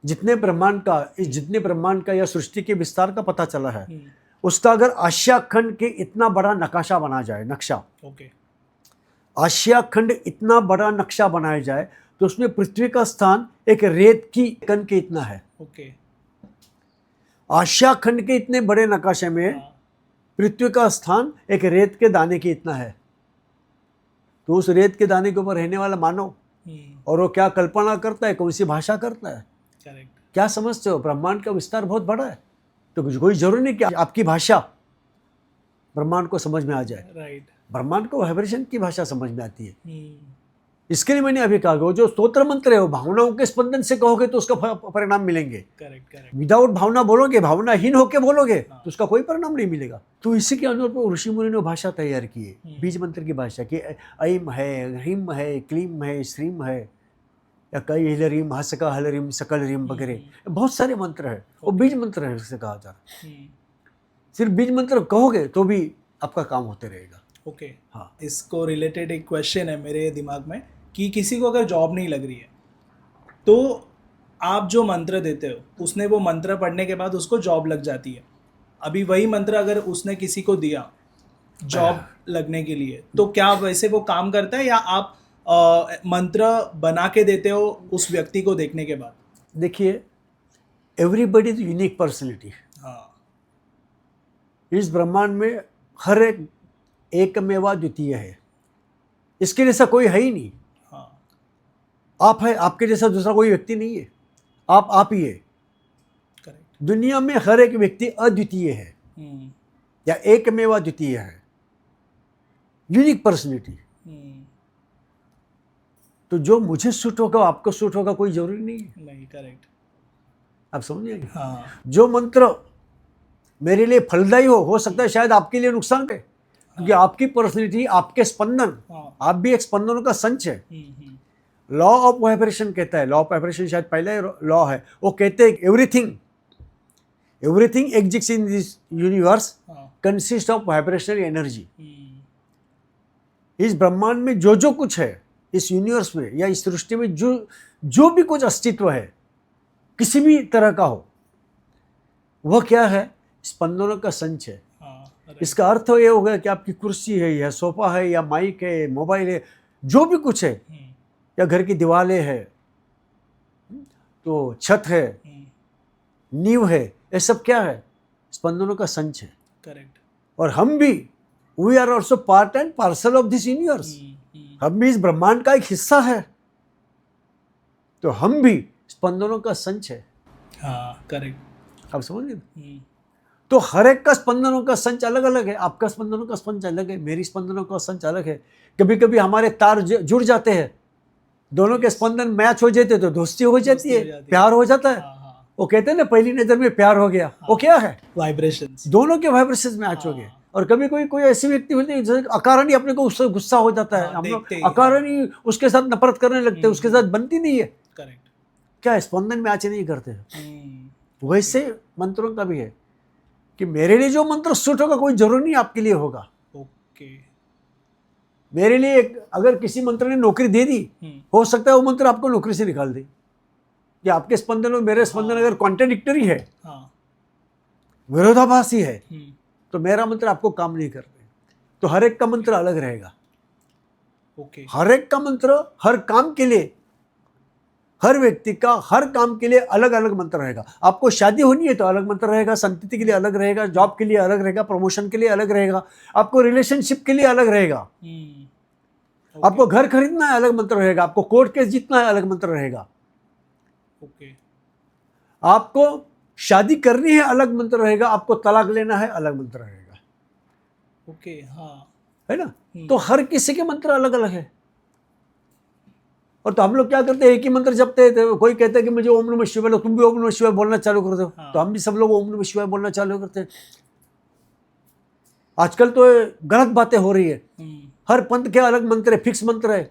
जितने ब्रह्मांड का या सृष्टि के विस्तार का पता चला है, उसका अगर आशिया खंड के इतना बड़ा नक्शा बना जाए, ओके आशिया खंड इतना बड़ा नक्शा बनाया जाए तो उसमें पृथ्वी का स्थान एक रेत की कण के इतना है। ओके आशिया खंड के इतने बड़े नक्शे में पृथ्वी का स्थान एक रेत के दाने के इतना है। तो उस रेत के दाने के ऊपर रहने वाला मानव, और वो क्या कल्पना करता है, कौन सी भाषा करता है, करेक्ट क्या समझते हो? ब्रह्मांड का विस्तार बहुत बड़ा है, तो कोई जरूरी नहीं कि आपकी भाषा ब्रह्मांड को समझ में आ जाए। राइट ब्रह्मांड को वाइब्रेशन की भाषा समझ में आती है। इसके लिए मैंने अभी कहा वो जो स्तोत्र मंत्र है वो भावनाओं के स्पंदन से कहोगे तो उसका परिणाम मिलेंगे। करेक्ट विदाउट भावना बोलोगे, भावनाहीन होके बोलोगे तो उसका कोई परिणाम नहीं मिलेगा। तो इसी के अनुरूप ऋषि मुनि ने भाषा तैयार की है, बीज मंत्र की भाषा की। ऐम है, ह्रीम है, क्लीम है, श्रीम है, या कई हलरीम, हसका हलरीम, सकल रीम वगैरह बहुत सारे मंत्र है। वो बीज मंत्र है उससे कहा जा रहा है। सिर्फ बीज मंत्र कहोगे तो भी आपका काम होते रहेगा। ओके हाँ, इसको रिलेटेड एक क्वेश्चन है मेरे दिमाग में कि किसी को अगर जॉब नहीं लग रही है तो आप जो मंत्र देते हो उसने वो मंत्र पढ़ने के बाद उसको जॉब लग जाती है। अभी वही मंत्र अगर उसने किसी को दिया जॉब लगने के लिए तो क्या वैसे वो काम करता है, या आप मंत्र बना के देते हो उस व्यक्ति को देखने के बाद? देखिए, एवरीबडी इज यूनिक पर्सनैलिटी। हाँ इस ब्रह्मांड में हर एक मेवा द्वितीय है, इसके जैसा कोई है ही नहीं। हाँ आप है, आपके जैसा दूसरा कोई व्यक्ति नहीं है, आप ही है। करेक्ट दुनिया में हर एक व्यक्ति अद्वितीय है या एक मेवा द्वितीय है, यूनिक पर्सनैलिटी। तो जो मुझे सूट होगा आपको सूट होगा कोई जरूरी नहीं है। नहीं करेक्ट आप समझिए। हाँ जो मंत्र मेरे लिए फलदायी हो सकता है शायद आपके लिए नुकसान है, क्योंकि आपकी पर्सनैलिटी, आपके स्पंदन, आप भी एक स्पंदनों का संच है। लॉ ऑफ वाइब्रेशन कहता है, लॉ ऑफ वाइब्रेशन शायद पहला लॉ है, वो कहते हैं everything exist in this universe consist of vibrational energy. इस ब्रह्मांड में जो कुछ है, इस यूनिवर्स में या इस सृष्टि में जो भी कुछ अस्तित्व है, किसी भी तरह का हो, वह क्या है? स्पंदनों का संच है। इसका अर्थ ये हो गया कि आपकी कुर्सी है या सोफा है या माइक है, मोबाइल है, जो भी कुछ है, या घर की दीवारें है, तो छत है, नींव है, ये सब क्या है? स्पंदनों का संच है। करेक्ट। और हम भी, we are also part and parcel of this universe. हम भी इस ब्रह्मांड का एक हिस्सा है, तो हम भी स्पंदनों का संच है। हाँ करेक्ट। आप समझिए। तो हर एक का स्पंदनों का संच अलग अलग है। आपका स्पंदनों का संच अलग है, मेरी स्पंदनों का संच अलग है। कभी कभी हमारे तार जुड़ जाते हैं, दोनों के स्पंदन मैच हो जाते तो दोस्ती हो जाती है, प्यार हो जाता है। वो कहते हैं ना, पहली नजर में प्यार हो गया। वो क्या है? वाइब्रेशंस, दोनों के वाइब्रेशंस मैच हो गए। और कभी कोई ऐसे व्यक्ति होते हैं जैसे अकारण ही अपने को उससे गुस्सा हो जाता है, हम लोग अकारण ही उसके साथ नफरत करने लगते हैं, उसके साथ बनती नहीं है। करेक्ट। क्या स्पंदन मैच नहीं करते? वैसे मंत्रों का भी है कि मेरे लिए जो मंत्र सूट होगा कोई जरूरी नहीं आपके लिए होगा। ओके। मेरे लिए अगर किसी मंत्र ने नौकरी दे दी, हो सकता है वो मंत्र आपको नौकरी से निकाल दे। कि आपके स्पंदन और मेरे स्पंदन अगर कॉन्ट्राडिक्टरी है, विरोधाभासी है, तो मेरा मंत्र आपको काम नहीं करते। तो हर एक का मंत्र अलग रहेगा। ओके। हर एक का मंत्र हर काम के लिए, हर व्यक्ति का हर काम के लिए अलग अलग मंत्र रहेगा। आपको शादी होनी है तो अलग मंत्र रहेगा, संतति के लिए अलग रहेगा, जॉब के लिए अलग रहेगा, प्रमोशन के लिए अलग रहेगा, आपको रिलेशनशिप के लिए अलग रहेगा। आपको घर खरीदना है अलग मंत्र रहेगा, आपको कोर्ट केस जीतना है अलग मंत्र रहेगा। ओके। आपको शादी करनी है अलग मंत्र रहेगा, आपको तलाक लेना है अलग मंत्र रहेगा। ओके। हाँ है ना। तो हर किसी के मंत्र अलग अलग है। और तो हम लोग क्या करते हैं, एक ही मंत्र जपते हैं। तो कोई कहता है कि मुझे ओम नमः शिवाय, तुम भी ओम नमः शिवाय बोलना चालू कर दो। तो हम भी सब लोग ओम नमः शिवाय बोलना चालू करते हैं। आजकल तो गलत बातें हो रही है। हर पंथ के अलग मंत्र है, फिक्स मंत्र है।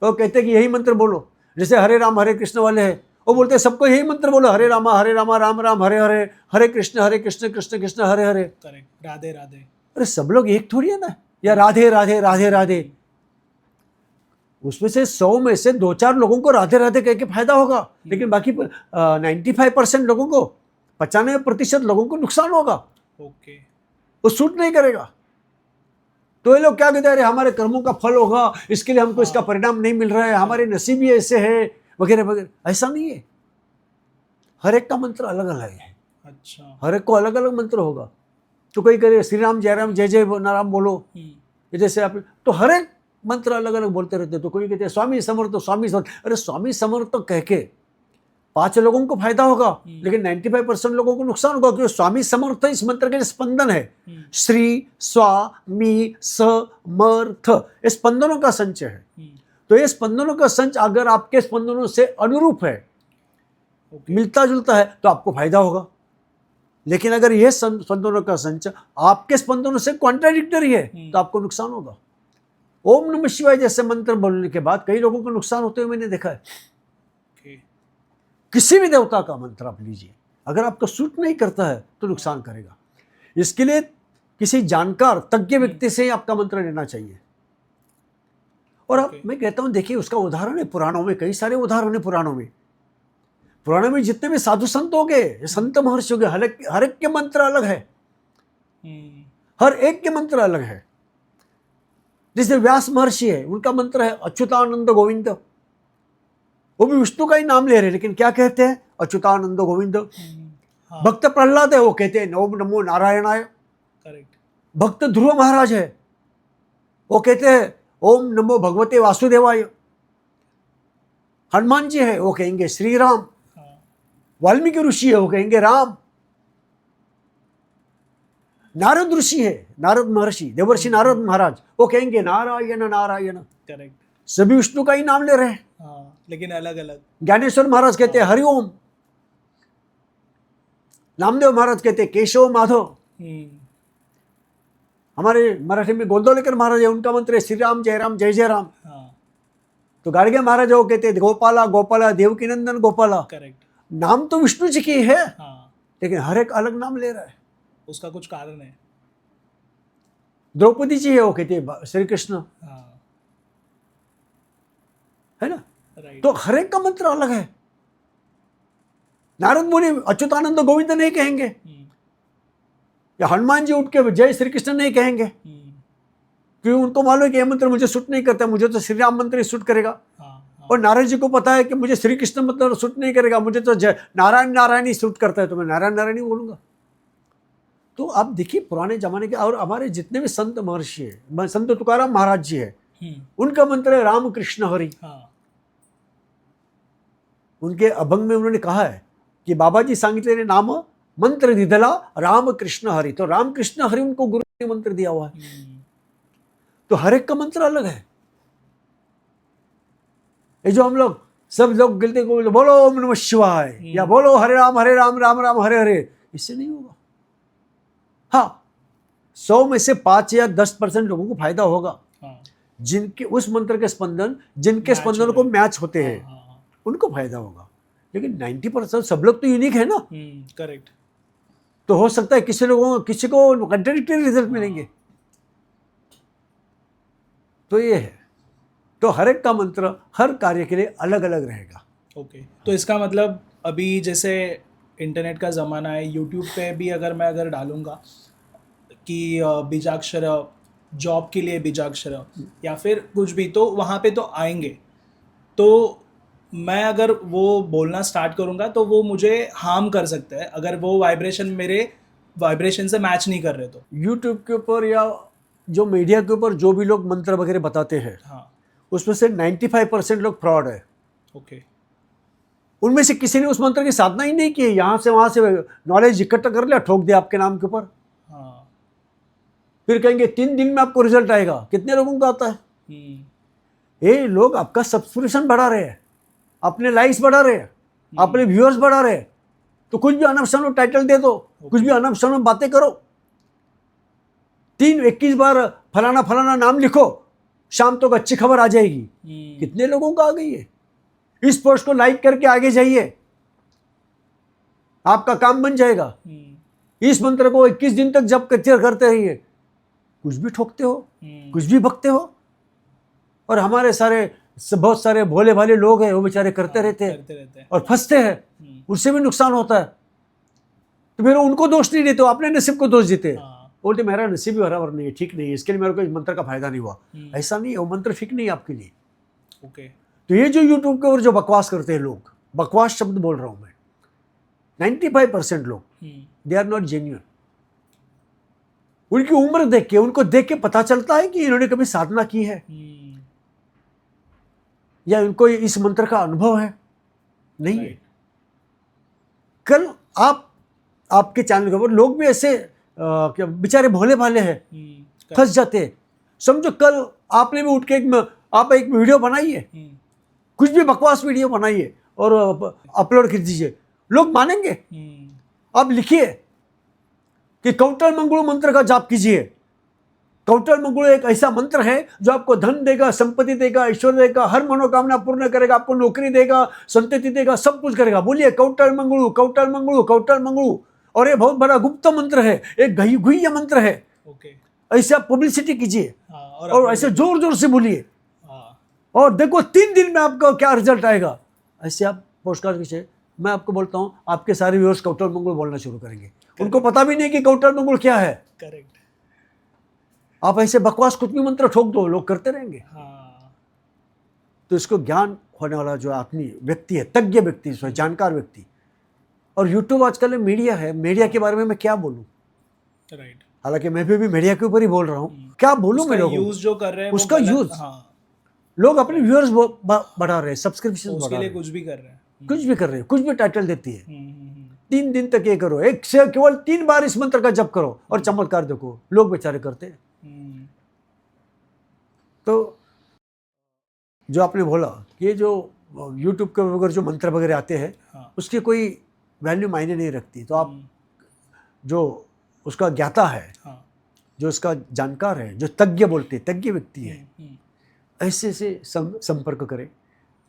तो कहते हैं कि यही मंत्र बोलो। जैसे हरे राम हरे कृष्ण वाले हैं, वो बोलते हैं सबको यही मंत्र बोलो, हरे राम राम राम हरे हरे, हरे कृष्ण कृष्ण कृष्ण हरे हरे। करेक्ट। राधे राधे। अरे सब लोग एक थोड़ी है ना। या राधे राधे राधे राधे, उसमें से 100 में से 2-4 लोगों को राधे राधे कह के फायदा होगा, लेकिन बाकी 95% लोगों को, 95% लोगों को नुकसान होगा। ओके। वो सूट नहीं करेगा। तो ये लोग क्या कहते हैं, अरे हमारे कर्मों का फल होगा, इसके लिए हमको इसका परिणाम नहीं मिल रहा है, हमारे नसीब ही ऐसे है, वगैरह वगैरह। ऐसा नहीं है। हर एक का मंत्र अलग अलग है। अच्छा। हर एक को अलग अलग मंत्र होगा। तो कोई करे श्री राम जय राम जय जय नाराम बोलो, ये जैसे आप, तो हर एक मंत्र अलग अलग बोलते रहते। तो कोई कहते हैं स्वामी समर्थ, स्वामी समर्थ। अरे स्वामी समर्थ तो कह के 5 लोगों को फायदा होगा, लेकिन 95% लोगों को नुकसान होगा, क्योंकि स्वामी समर्थ इस मंत्र के स्पंदन है। श्री स्वामी समर्थ, ये स्पंदनों का संच है। तो ये स्पंदनों का संच अगर आपके स्पंदनों से अनुरूप है, मिलता जुलता है, तो आपको फायदा होगा। लेकिन अगर यह स्पंदनों का संच आपके स्पंदनों से कॉन्ट्राडिक्टरी है, तो आपको नुकसान होगा। ओम नमः शिवाय जैसे मंत्र बोलने के बाद कई लोगों को नुकसान होते हुए मैंने देखा है। किसी भी देवता का मंत्र आप लीजिए, अगर आपको सूट नहीं करता है तो नुकसान करेगा। इसके लिए किसी जानकार तज्ञ व्यक्ति से ही आपका मंत्र लेना चाहिए। और अब मैं कहता हूं, देखिए उसका उदाहरण है पुराणों में, कई सारे उदाहरण है पुराणों में। पुराणों में जितने भी साधु संत हो गए, संत महर्षि हो गए, हर एक के मंत्र अलग है। हर एक के मंत्र अलग है। जैसे व्यास महर्षि है, उनका मंत्र है अच्युतानंद गोविंद। वो भी विष्णु का ही नाम ले रहे, लेकिन क्या कहते हैं? अच्युतानंद गोविंद। भक्त प्रहलाद है, वो कहते हैं ओम नमो नारायणाय। करेक्ट। भक्त ध्रुव महाराज है, वो कहते हैं ओम नमो भगवते वासुदेवाय। हनुमान जी है, वो कहेंगे श्री राम। वाल्मीकि ऋषि है, वो कहेंगे राम। नारद ऋषि है, नारद महर्षि, देवर्षि नारद महाराज, वो कहेंगे नारायण नारायण। करेक्ट। सभी विष्णु का ही नाम ले रहे हैं, लेकिन अलग अलग। ज्ञानेश्वर महाराज कहते हैं हरिओम। नामदेव महाराज कहते हैं केशव माधव। हमारे मराठी में गोंदवलेकर महाराज है, उनका मंत्र है श्री राम जय जय राम। तो गाडगे महाराज वो कहते हैं गोपाला गोपाला देवकी नंदन गोपाला। करेक्ट। नाम तो विष्णु जी की है, लेकिन हर एक अलग नाम ले रहा है। उसका कुछ कारण है। द्रौपदी जी है, वो कहते हैं श्री कृष्ण, है ना। तो हर एक का मंत्र अलग है। नारद मुनि अच्युतानंद गोविंद नहीं कहेंगे, या हनुमान जी उठ के जय श्री कृष्ण नहीं कहेंगे, क्योंकि उनको मालूम है कि यह मंत्र मुझे सूट नहीं करता, मुझे तो श्री राम मंत्र ही सूट करेगा। और नारायण जी को पता है कि मुझे श्री कृष्ण मंत्र सूट नहीं करेगा, मुझे तो नारायण नारायण ही सूट करता है, तो मैं नारायण नारायण ही बोलूंगा। तो आप देखिए पुराने जमाने के, और हमारे जितने भी संत महर्षि है, संत तुकाराम महाराज जी है, उनका मंत्र है राम कृष्ण हरि। उनके अभंग में उन्होंने कहा है की बाबा जी सांगितलेले नाम मंत्र दिदला राम कृष्ण हरि। तो राम कृष्ण हरि उनको गुरु ने मंत्र दिया हुआ है। तो हर एक का मंत्र अलग है। ये जो हम लोग सब लोग गिलते को बोलो ओम नमः शिवाय या बोलो हरे राम राम राम हरे हरे, इससे नहीं होगा। हाँ, 100 में से 5 या 10% लोगों को फायदा होगा, जिनके उस मंत्र के स्पंदन, जिनके स्पंदनों को मैच होते हैं, उनको फायदा होगा। लेकिन 90% सब लोग तो यूनिक है ना। करेक्ट। तो हो सकता है किसी को कंट्राडिक्टरी रिजल्ट मिलेंगे। तो ये है, तो हर एक का मंत्र हर कार्य के लिए अलग अलग रहेगा। ओके। तो इसका मतलब अभी जैसे इंटरनेट का ज़माना है, यूट्यूब पे भी अगर डालूंगा कि बीजाक्षर जॉब के लिए बीजाक्षर या फिर कुछ भी, तो वहाँ पे तो आएंगे। तो मैं अगर वो बोलना स्टार्ट करूँगा तो वो मुझे हार्म कर सकता है, अगर वो वाइब्रेशन मेरे वाइब्रेशन से मैच नहीं कर रहे। तो यूट्यूब के ऊपर या जो मीडिया के ऊपर जो भी लोग मंत्र वगैरह बताते हैं, उसमें से 95% लोग फ्रॉड है। ओके। उनमें से किसी ने उस मंत्र की साधना ही नहीं की, यहाँ से वहाँ से नॉलेज इकट्ठा कर लिया, ठोक दिया आपके नाम के ऊपर। फिर कहेंगे 3 दिन में आपको रिजल्ट आएगा। कितने लोगों का आता है? ये लोग आपका सब्सक्रिप्शन बढ़ा रहे हैं, अपने लाइक्स बढ़ा रहे हैं, अपने व्यूअर्स बढ़ा रहे हैं। तो कुछ भी अनपसंद टाइटल दे दो, कुछ भी अनपसंद बातें करो। 21 बार फलाना फलाना नाम लिखो, शाम तक अच्छी खबर आ जाएगी। कितने लोगों का आ गई है? इस पोस्ट को लाइक करके आगे जाइए, आपका काम बन जाएगा। इस मंत्र को 21 दिन तक जप करते रहिए। कुछ भी ठोकते हो, कुछ भी बकते हो। और हमारे सारे बहुत सारे भोले भाले लोग हैं, वो बेचारे करते रहते हैं हैं और फंसते हैं, उससे भी नुकसान होता है। तो फिर उनको दोष नहीं देते, अपने नसीब को दोष देते हैं। बोलते मेरा नसीब ही बराबर नहीं है, ठीक नहीं है, इसके लिए मेरे को इस मंत्र का फायदा नहीं हुआ। ऐसा नहीं है, वो मंत्र ठीक नहीं है आपके लिए। ओके। तो ये जो यूट्यूब के ऊपर जो बकवास करते हैं लोग, बकवास शब्द बोल रहा हूं मैं, 95% लोग दे आर नॉट जेन्युइन। उनकी उम्र देख के, उनको देख के पता चलता है कि इन्होंने कभी साधना की है या इनको इस मंत्र का अनुभव है, नहीं है। कल आपके चैनल के ऊपर लोग भी ऐसे क्या बेचारे भोले भाले हैं, फंस जाते हैं। समझो कल आपने भी उठ के आप एक वीडियो बनाइए, कुछ भी बकवास वीडियो बनाइए और अपलोड कर दीजिए, लोग मानेंगे? आप लिखिए कि कौटल मंगलू मंत्र का जाप कीजिए। कौटल मंगलू एक ऐसा मंत्र है जो आपको धन देगा, संपत्ति देगा, ऐश्वर्य देगा, हर मनोकामना पूर्ण करेगा, आपको नौकरी देगा, संतति देगा, सब कुछ करेगा। बोलिए कौटल मंगलू, कौटल मंगलू, कौटल मंगलू। और ये बहुत बड़ा गुप्त मंत्र है, एक गुह्य मंत्र है। ऐसे आप पब्लिसिटी कीजिए और ऐसे जोर जोर से बोलिए और देखो 3 दिन में आपका क्या रिजल्ट आएगा। ऐसे आप पोस्टकास्ट कीजिए। मैं आपको बोलता हूँ आपके सारे व्यूअर्स कौटल मंगलू बोलना शुरू करेंगे। उनको पता भी नहीं कि कौटल मंगलू क्या है। करेक्ट। आप ऐसे बकवास कुछ भी मंत्र ठोक दो, लोग करते रहेंगे। तो इसको ज्ञान होने वाला जो आदमी व्यक्ति है, तज्ञ व्यक्ति, जानकार व्यक्ति, और यूट्यूब आजकल मीडिया है, मीडिया के बारे में मैं क्या बोलूं। राइट। हालांकि मैं भी मीडिया के ऊपर ही बोल रहा हूँ, क्या बोलूं मैं लोगों को। यूज जो कर रहे हैं उसका यूज, लोग अपने व्यूअर्स बढ़ा रहे हैं, सब्सक्रिप्शन बढ़ा रहे हैं, कुछ भी कर रहे हैं, कुछ भी कर रहे हैं, कुछ भी टाइटल देती है। 3 दिन तक ये करो, एक से केवल 3 बार इस मंत्र का जप करो और चमत्कार देखो। लोग बेचारे करते हैं। तो जो आपने बोला ये जो यूट्यूब के वगैरह जो मंत्र वगैरह आते हैं, उसकी कोई वैल्यू मायने नहीं रखती। तो आप जो उसका ज्ञाता है, जो उसका जानकार है, जो तज्ञ बोलते, तज्ञ व्यक्ति है, ऐसे से संपर्क करें।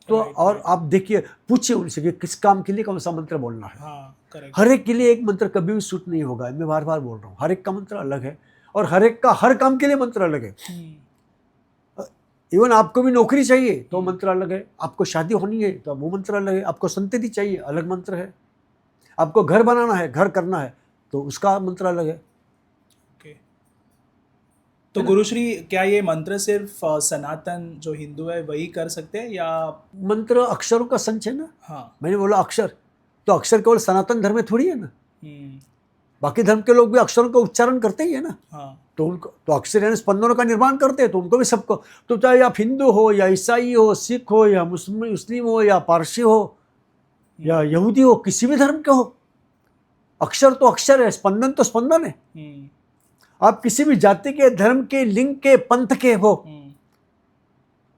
तो और आप देखिए, पूछिए उनसे कि किस काम के लिए कौन सा मंत्र बोलना है। हर एक के लिए एक मंत्र कभी भी सूट नहीं होगा। मैं बार बार बोल रहा हूँ, हर एक का मंत्र अलग है और हर एक का हर काम के लिए मंत्र अलग है। इवन आपको भी नौकरी चाहिए तो मंत्र अलग है, आपको शादी होनी है तो वो मंत्र अलग है, आपको संतति चाहिए अलग मंत्र है, आपको घर बनाना है, घर करना है तो उसका मंत्र अलग है। तो गुरुश्री, क्या ये मंत्र सिर्फ सनातन जो हिंदू है वही कर सकते हैं या मंत्र अक्षरों का संचय ना? मैंने बोला अक्षर, तो अक्षर केवल सनातन धर्म में थोड़ी है ना, बाकी धर्म के लोग भी अक्षरों का उच्चारण करते ही है ना। तो उनको तो अक्षर यानी स्पंदनों का निर्माण करते हैं, तो उनको भी सबको, तो चाहे आप हिंदू हो या ईसाई हो, सिख हो या मुस्लिम हो या पारसी हो या यहूदी हो, किसी भी धर्म के हो, अक्षर तो अक्षर है, स्पंदन तो स्पंदन है। आप किसी भी जाति के, धर्म के, लिंग के, पंथ के हो,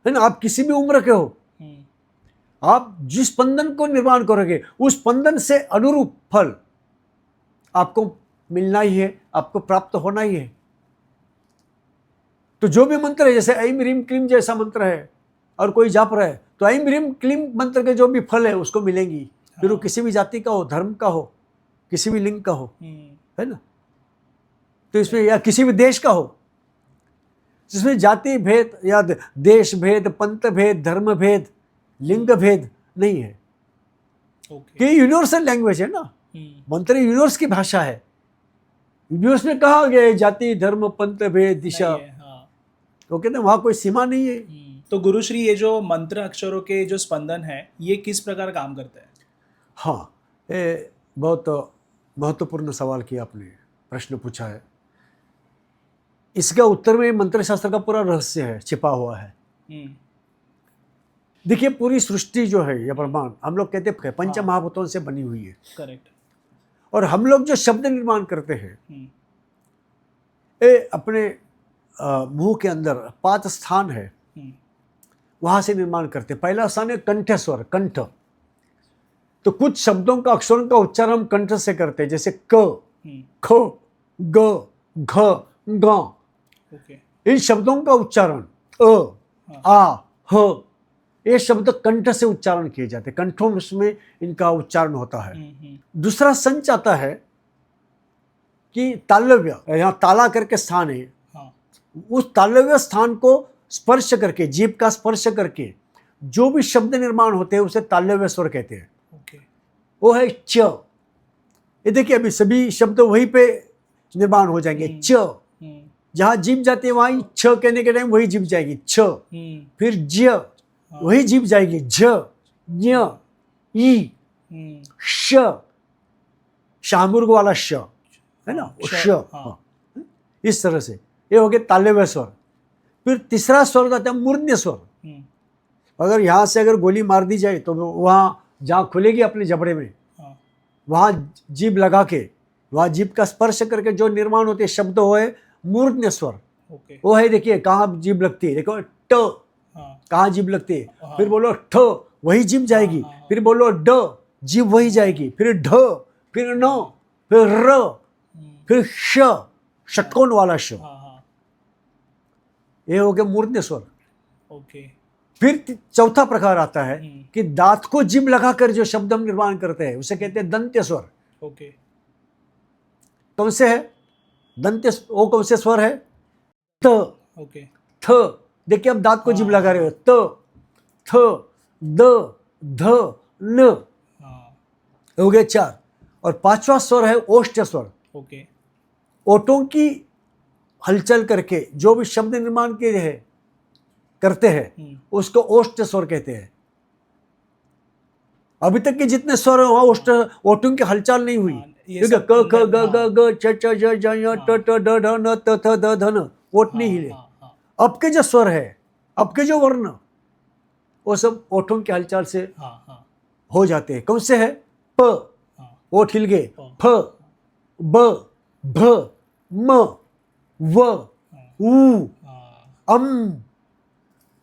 है ना, आप किसी भी उम्र के हो, आप जिस स्पंदन को निर्माण करोगे उस स्पंदन से अनुरूप फल आपको मिलना ही है, आपको प्राप्त होना ही है। तो जो भी मंत्र है, जैसे ऐम ह्रीम क्लीम जैसा मंत्र है और कोई जाप रहा है, तो ऐम ह्रीम क्लीम मंत्र के जो भी फल है उसको मिलेंगी। फिर वो किसी भी जाति का हो, धर्म का हो, किसी भी लिंग का हो, है ना। तो इसमें या किसी भी देश का हो, जिसमें जाति भेद या देश भेद, पंथ भेद, धर्म भेद, लिंग भेद नहीं है। कि यूनिवर्सल लैंग्वेज है ना, मंत्र यूनिवर्स की भाषा है। यूनिवर्स में कहा गया जाति, धर्म, पंथ भेद, दिशा, तो कहते हैं वहां कोई सीमा नहीं है। तो गुरुश्री, ये जो मंत्र अक्षरों के जो स्पंदन है, ये किस प्रकार काम करते हैं? हाँ, ये बहुत महत्वपूर्ण सवाल किया आपने, प्रश्न पूछा है। इसका उत्तर में मंत्र शास्त्र का पूरा रहस्य है, छिपा हुआ है। देखिए, पूरी सृष्टि जो है या ब्रह्मांड, हम लोग कहते हैं पंच महाभूतों से बनी हुई है। करेक्ट। और हम लोग जो शब्द निर्माण करते हैं, ये अपने मुंह के अंदर 5 स्थान है, वहां से निर्माण करते हैं। पहला स्थान है कंठ स्वर, कंठ। तो कुछ शब्दों का, अक्षरों का उच्चारण हम कंठ से करते हैं, जैसे क, ख, ग, घ, ग। इन शब्दों का उच्चारण अ, आ, ह, ये शब्द कंठ से उच्चारण किए जाते हैं, कंठों में इनका उच्चारण होता है। दूसरा संच आता है कि तालव्य, यहाँ ताला करके स्थान है, उस तालव्य स्थान को स्पर्श करके, जीभ का स्पर्श करके जो भी शब्द निर्माण होते हैं उसे तालव्य स्वर कहते हैं। ओके। वो है च। ये देखिए अभी सभी शब्द वहीं पे निर्माण हो जाएंगे। च, जहां जीभ जाती है वहां छ कहने के टाइम वही जीभ जाएगी छ। फिर ज, वही जीभ जाएगी झ, ञ, ई, श, शामुर्ग वाला श है ना, श। हाँ। इस तरह से ये हो गए तालव्य स्वर। फिर तीसरा स्वर होता है मूर्ध्य स्वर। अगर यहाँ से अगर गोली मार दी जाए तो वहाँ जहाँ खुलेगी अपने जबड़े में, वहाँ जीभ लगा के, वहाँ जीभ का स्पर्श करके जो निर्माण होते शब्द हो है मूर्ध्य स्वर। वो है देखिए कहाँ जीभ लगती है, देखो ट, कहाँ जीभ लगती है। फिर बोलो ठ, वही जीभ जाएगी। फिर बोलो ड, जीभ वही जाएगी। फिर ढ, फिर न, फिर र, फिर श, षटकोण वाला श। ये हो गया मूर्ध्य स्वर। ओके। फिर चौथा प्रकार आता है कि दांत को जीभ लगाकर जो शब्द हम निर्माण करते हैं उसे कहते हैं दंत्य स्वर। ओके। कौन से है दंत्य, वो कौन से स्वर है? त। ओके। थ, देखिए अब दांत को जीभ लगा रहे हो। त, थ, द, ध, न, हो गए 4। और 5वां स्वर है ओष्ठ स्वर। ओके। ओठों की हलचल करके जो भी शब्द निर्माण के है करते हैं उसको ओष्ठ स्वर कहते हैं। अभी तक के जितने स्वर हैं वहां ओष्ठ, ओठों की हलचल नहीं हुई। ठीक है, क ख ग ग ग च च ज ज य ट ट ड ढ न त थ द ध न, ओठ नहीं हिले। अब के जो स्वर है, अब के जो वर्ण, वो सब ओठों की हलचल से हो जाते हैं। कौन से है? प, ओठ हिल गए। फ, ब, भ, म, व, उ, अम,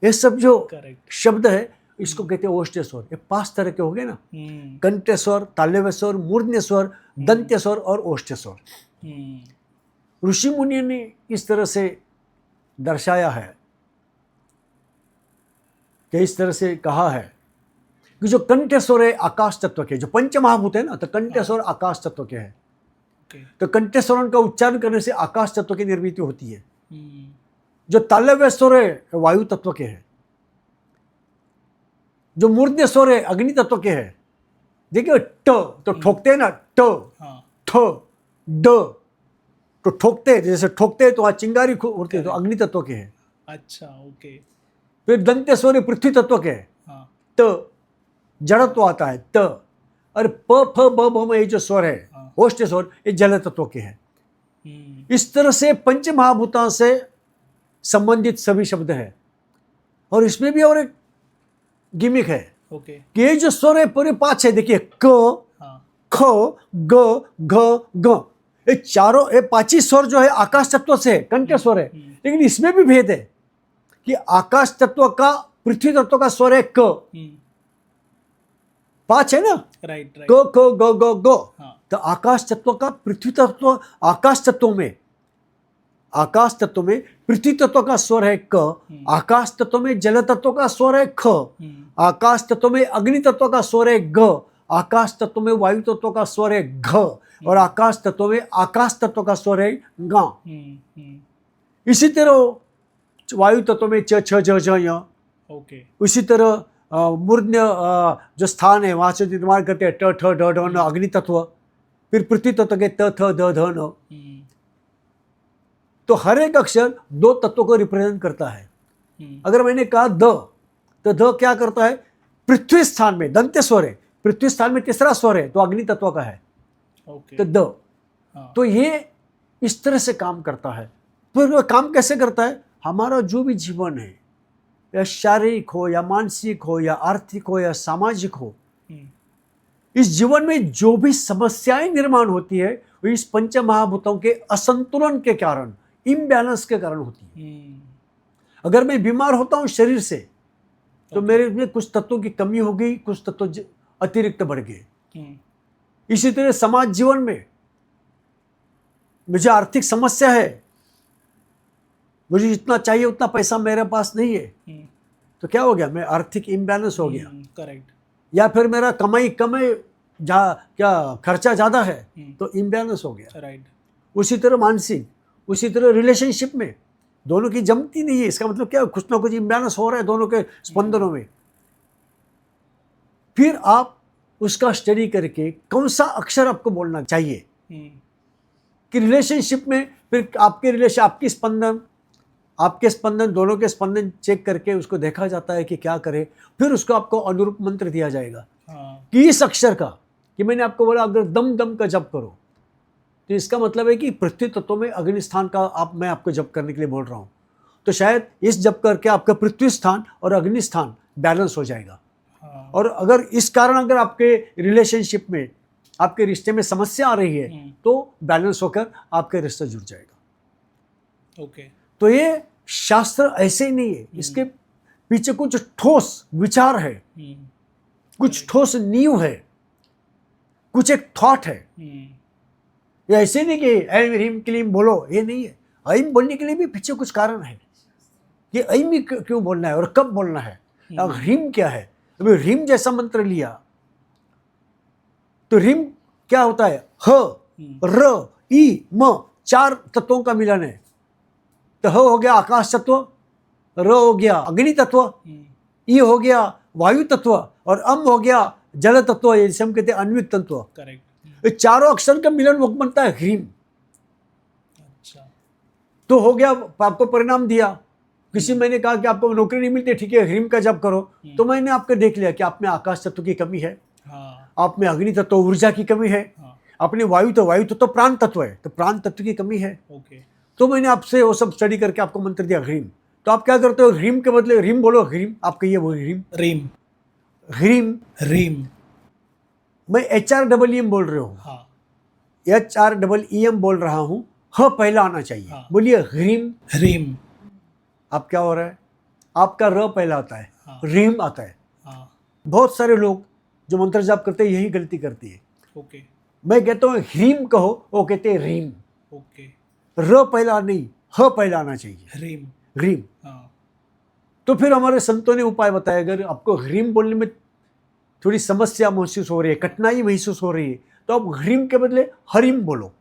ये सब जो शब्द है इसको कहते हैं ओष्ठ स्वर। ये 5 तरह के हो गए ना, कंठ स्वर, तालव्य स्वर, मूर्ध्य स्वर, दंत्य स्वर और ओष्ठ स्वर। ऋषि मुनि ने इस तरह से दर्शाया है कि इस तरह से कहा है कि जो कंठ स्वर है आकाश तत्व के, जो पंच महाभूत है ना, तो कंठ स्वर आकाश तत्व के है। तो कंठ स्वरों का उच्चारण करने से आकाश तत्व की निर्मिति होती है। जो तालव्य स्वर है वायु तत्व के है। जो मूर्ध्य स्वर है अग्नि तत्व के है। देखिए ट तो ठोकते हैं ना, ट, ठ, ड तो ठोकते हैं, जैसे ठोकते हैं तो वहां चिंगारी उड़ती है, तो अग्नि तत्व के है। अच्छा, ओके। फिर दंत्य स्वर पृथ्वी तत्व के है। त, जड़त्व आता है त। और प, फ, ब, भ में ये जो स्वर है ओष्ठ स्वर, ये जल तत्व के है। इस तरह से पंच महाभूतों से संबंधित सभी शब्द है। और इसमें भी और एक गिमिक है कि ये जो स्वर है पूरे 5 है। देखिए क, ख, ग, घ, ग, ये चारों, ये 5 ही स्वर जो है आकाश तत्व से है, कंठ स्वर है। लेकिन इसमें भी भेद है कि आकाश तत्व का पृथ्वी तत्व का स्वर है क। 5 है ना, राइट। क, ख, ग, ग, ग। तो आकाश तत्व का पृथ्वी तत्व, आकाश तत्व में पृथ्वी तत्व का स्वर है क, आकाश तत्व में जल तत्व का स्वर है ख, आकाश तत्व में अग्नि तत्व का स्वर है ग, आकाश तत्व में वायु तत्व का स्वर है घ, और आकाश तत्व में आकाश तत्व का स्वर है ग। इसी तरह वायु तत्व में च, छ, ज, ज, य। ओके। उसी तरह मूर्ध्य जो स्थान है वहां से निर्माण करते हैं ट, ठ, ड, ढ, न, अग्नि तत्व। फिर पृथ्वी तत्व के त, थ, द, ध, न। तो हर एक अक्षर 2 तत्वों को रिप्रेजेंट करता है। अगर मैंने कहा द, तो द क्या करता है? पृथ्वी स्थान में दंत्य स्वर है, पृथ्वी स्थान में तीसरा स्वर है तो अग्नि तत्व का है। तो द, तो ये इस तरह से काम करता है। फिर वो काम कैसे करता है? हमारा जो भी जीवन है, या शारीरिक हो या मानसिक हो या आर्थिक हो या सामाजिक हो, इस जीवन में जो भी समस्याएं निर्माण होती है वो इस पंच महाभूतों के असंतुलन के कारण, इम्बैलेंस के कारण होती है। अगर मैं बीमार होता हूं शरीर से तो मेरे में कुछ तत्वों की कमी हो गई, कुछ तत्व अतिरिक्त बढ़ गए। इसी तरह समाज जीवन में मुझे आर्थिक समस्या है, मुझे जितना चाहिए उतना पैसा मेरे पास नहीं है, तो क्या हो गया? मैं आर्थिक इम्बैलेंस हो गया। करेक्ट। या फिर मेरा कमाई कम है, क्या खर्चा ज़्यादा है, तो इम्बैलेंस हो गया। राइट। उसी तरह मानसिक, उसी तरह रिलेशनशिप में दोनों की जमती नहीं है, इसका मतलब क्या? कुछ ना कुछ इम्बैलेंस हो रहा है दोनों के स्पंदनों में। फिर आप उसका स्टडी करके कौन सा अक्षर आपको बोलना चाहिए कि रिलेशनशिप में फिर आपके स्पंदन दोनों के स्पंदन चेक करके उसको देखा जाता है कि क्या करे, फिर उसको आपको अनुरूप मंत्र दिया जाएगा कि इस अक्षर का, कि मैंने आपको बोला अगर दम दम का जप करो तो इसका मतलब है कि पृथ्वी तत्व में अग्नि स्थान का मैं आपको जप करने के लिए बोल रहा हूँ, तो शायद इस जप करके आपका पृथ्वी स्थान और अग्नि स्थान बैलेंस हो जाएगा। और अगर इस कारण अगर आपके रिलेशनशिप में आपके रिश्ते में समस्या आ रही है तो बैलेंस होकर आपके रिश्ता जुड़ जाएगा। ओके। तो ये शास्त्र ऐसे ही नहीं है, इसके पीछे कुछ ठोस विचार है, कुछ ठोस नींव है, कुछ एक थॉट है। ये ऐसे नहीं कि ऐम ह्रीम क्लीम बोलो, ये नहीं है। ऐम बोलने के लिए भी पीछे कुछ कारण है कि ऐम ही क्यों बोलना है और कब बोलना है। अब ह्रीम क्या है? अभी ह्रीम जैसा मंत्र लिया तो ह्रीम क्या होता है? ह र ई म, 4 तत्वों का मिलन है। तो ह हो गया आकाश तत्व, र हो गया अग्नि तत्व, ई हो गया वायु तत्व और अम हो गया जल तत्व, जैसे हम कहते हैं अन्वित तत्व। करेक्ट। ये चारों अक्षर का मिलन वो बनता है ह्रीम। अच्छा। तो हो गया, आपको परिणाम दिया। किसी मैंने कहा कि आपको नौकरी नहीं मिलती, ठीक है ह्रीम का जप करो, तो मैंने आपको देख लिया कि आप में आकाश तत्व की कमी है, आप में अग्नि तत्व ऊर्जा की कमी है, अपने वायु तत्व प्राण तत्व है, तो प्राण तत्व की कमी है। तो मैंने आपसे वो सब स्टडी करके आपको मंत्र दिया ह्रीम। तो आप क्या करते हो? ह्रीम के बदले ह्रीम बोलो, ह्रीम आप कहिए, वो ह्रीम रीम ह्रीम रीम। मैं HREEM बोल रहे हूँ, HREEM बोल रहा हूँ, ह पहला आना चाहिए। बोलिए ह्रीम रीम। अब क्या हो रहा है? आपका र पहला आता है, रीम आता है। बहुत सारे लोग जो मंत्र जाप करते हैं यही गलती करती है। ओके। मैं कहता हूँ ह्रीम कहो, वो कहते हैं रीम। ओके। र पहला नहीं, ह पहला आना चाहिए, रीम ह्रीम। तो फिर हमारे संतों ने उपाय बताया, अगर आपको ह्रीम बोलने में थोड़ी समस्या महसूस हो रही है, कठिनाई महसूस हो रही है, तो आप ह्रीम के बदले हरिम बोलो।